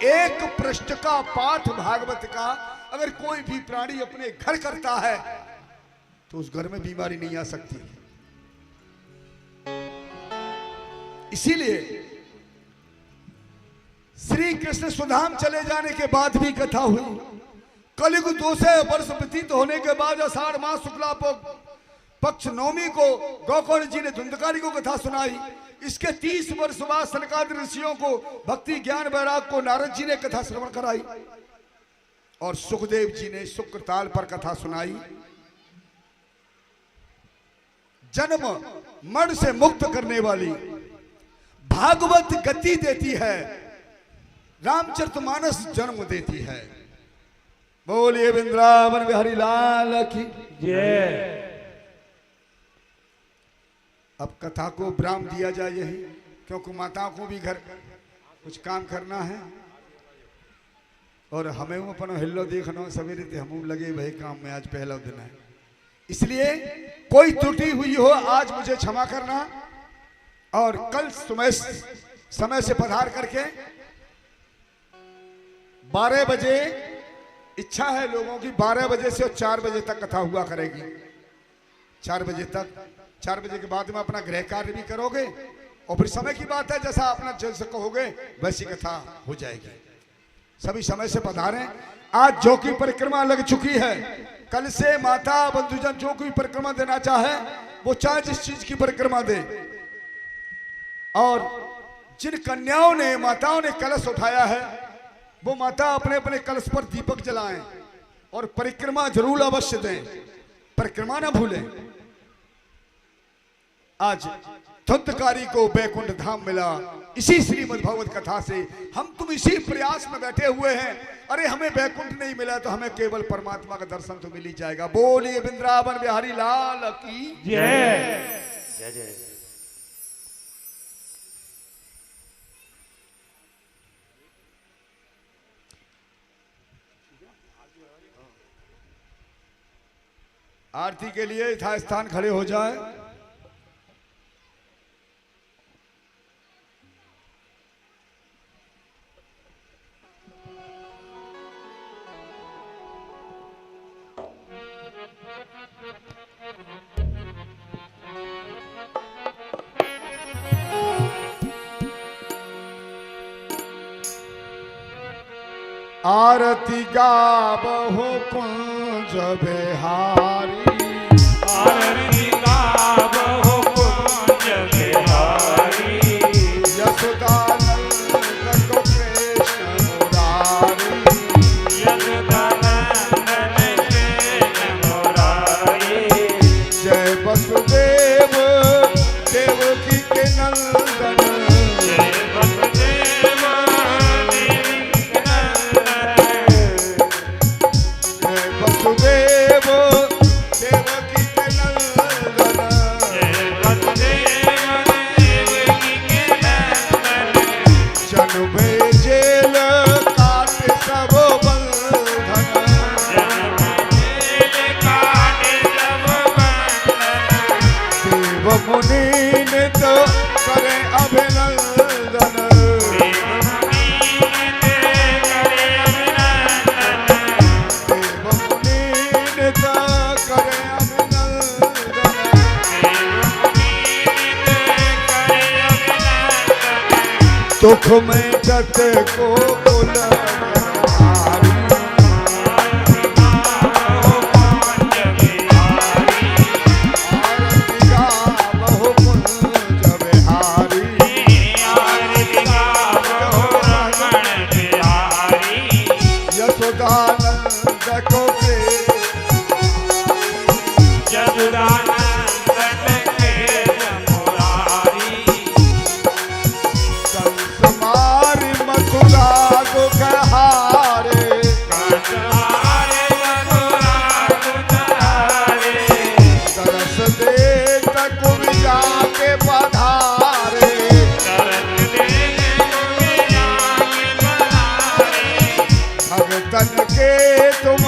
एक पृष्ठ का पाठ भागवत का अगर कोई भी प्राणी अपने घर करता है तो उस घर में बीमारी नहीं आ सकती। इसीलिए श्री कृष्ण सुधाम चले जाने के बाद भी कथा हुई। कलयुग 200 वर्ष व्यतीत होने के बाद आषाढ़ मास शुक्ला पक्ष नवमी को गौकर्ण जी ने धुंधकारी को कथा सुनाई। इसके 30 वर्ष बाद सनकादि ऋषियों को भक्ति ज्ञान वैराग को नारद जी ने कथा श्रवण कराई और सुखदेव जी ने शुक्रताल पर कथा सुनाई। जन्म मरण से मुक्त करने वाली भागवत गति देती है, रामचरितमानस जन्म देती है। बोलिए वृंदावन बिहारी लाल की जय। अब कथा को विराम दिया जाए यही, क्योंकि माताओं को भी घर कुछ काम करना है और हमें अपन हिल्लो देखना सवेरे थे हम लगे वही काम में। आज पहला दिन है, इसलिए कोई त्रुटि हुई हो आज मुझे क्षमा करना और कल समय से पधार करके 12 बजे इच्छा है लोगों की 12 बजे से 4 बजे तक कथा हुआ करेगी। 4 बजे तक, 4 बजे के बाद में अपना गृह कार्य भी करोगे और फिर समय की बात है जैसा अपना जैसे कहोगे वैसी कथा हो जाएगी। सभी समय से पधारें। आज जो की परिक्रमा लग चुकी है, कल से माता बंधुजन जो कोई परिक्रमा देना चाहे वो चाहे जिस चीज की परिक्रमा दे। और जिन कन्याओं ने माताओं ने कलश उठाया है वो माता अपने अपने कलश पर दीपक जलाएं और परिक्रमा जरूर अवश्य दें, परिक्रमा ना भूलें। आज धुंधकारी को बैकुंठ धाम मिला इसी श्रीमद् भागवत कथा से। हम तुम इसी प्रयास में बैठे हुए हैं, अरे हमें बैकुंठ नहीं मिला तो हमें केवल परमात्मा का दर्शन तो मिल ही जाएगा। बोलिए वृंदावन बिहारी लाल की जय। जय जय। आरती के लिए यथास्थान खड़े हो जाए। आरती गावहु कुंज बिहारी, आरती गावहु कुंज बिहारी, यशोदानंदन को कृष्ण मुरारी, यशोदानंदन कृष्ण मुरारी। जय वसुदेव देवकी के नंदन, जय वसुदेव देवकी के नंदन, जय वसुदेव देवकी के नंदन, जय वसुदेव देवकी के नंदन। जनु जेल काट सब बंधन, जन्म जेल काटे सब बंधन, देव मुनि नित करे अभिनंदन, देव मुनि नित करे अभिनंदन, देव मुनि नित करे अभिनंदन। देव मुनि नित करे अभिनंदन। दुख में जत को बुलहारी, गावहु कुंज बिहारी, आरती गावहु कुंज बिहारी, आरती गावहु रमण बिहारी, यशोदानंद को यशोदानंदन कृष्ण मुरारी। संसमारी मथुरा दुखहारे, कंसहारे मथुरा दुखहारे, तरस देख कुबिया के पधारे, तरस देख कुबिया के पधारे, भगतन के तुम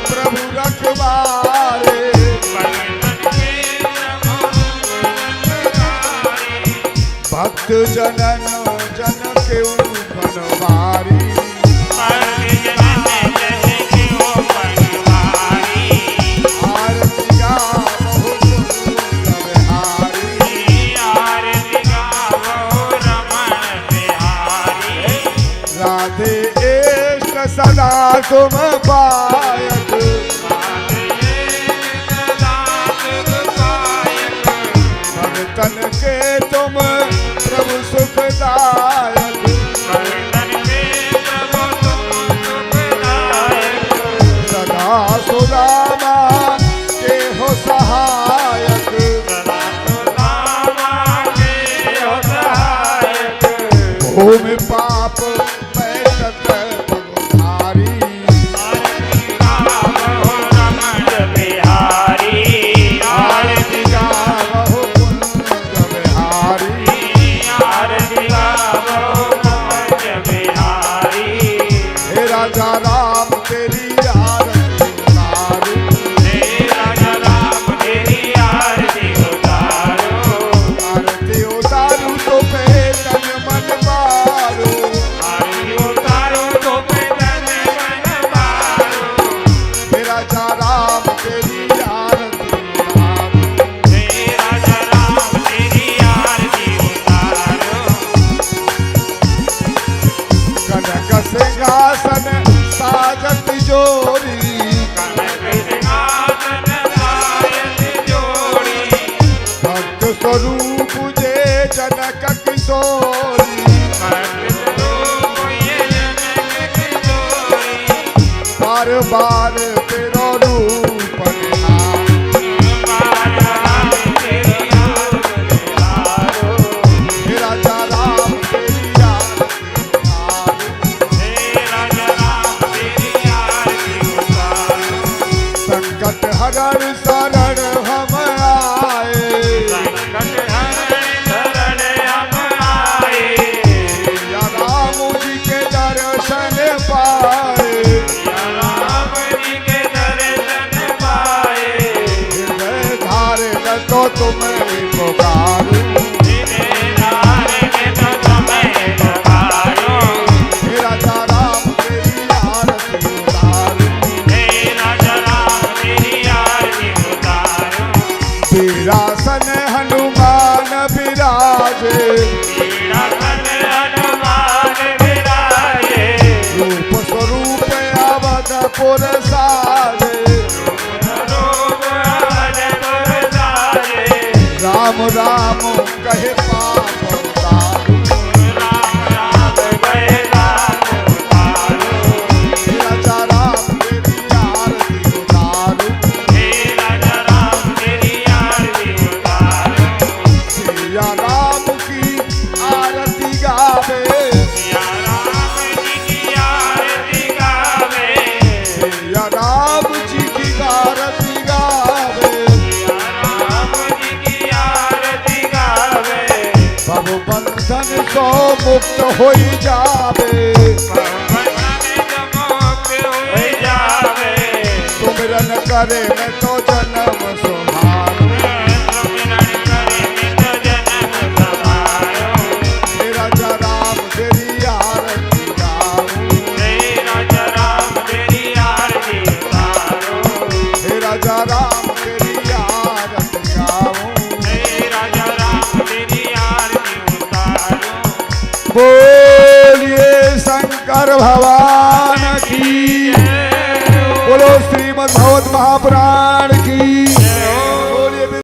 प्रभु रखवारे, भगतन के प्रभु रखवारे, भक्त जनन जन के बनवारी, भक्त जनन जन के बनवारी, आरती गावहु कुंज बिहारी, आरती गावहु रमण बिहारी। सदा तुम पायक, भगतन के तुम प्रभु सुखदायक, सदा सुदामा के हो सहायक, भूमि पाप बैठक पगुधारी, आरती गावहु कुंज बिहारी, हे राजा राम तेरी आरती उतारू तो पे तन मन मारू, हे राजा राम तेरी आरती कनक सिंहासन साजत जोरी, भक्त स्वरूप जे जनक किशोरी, बार बार तेरो रूप निहारो, हे राजा राम तेरी आरती, संकट हरण शरण हम आए, या राम जी के दर्शन पाए, हृदय धारण तो तुम्हें पुकारूं, हे राजा राम तेरी आरती उतारूं, वीरासन हनुमान विराजे, रूप स्वरूप अवधपुर साजे, राम राम कहे पाप उतारू, हे राजा राम तेरी आरती उतारूं, सिया राम की आरती गावे, सिया राम जी की आरती गावे, भव बंधन सो मुक्त होई जावे, सुमिरन करे मैं तो जन्म सुहारो, हे राजा राम तेरी आरती गाऊं, हे राजा राम तेरी आरती गाऊं, बोलिए शंकर भगवान की, बोलो श्रीमद् भागवत महापुराण की।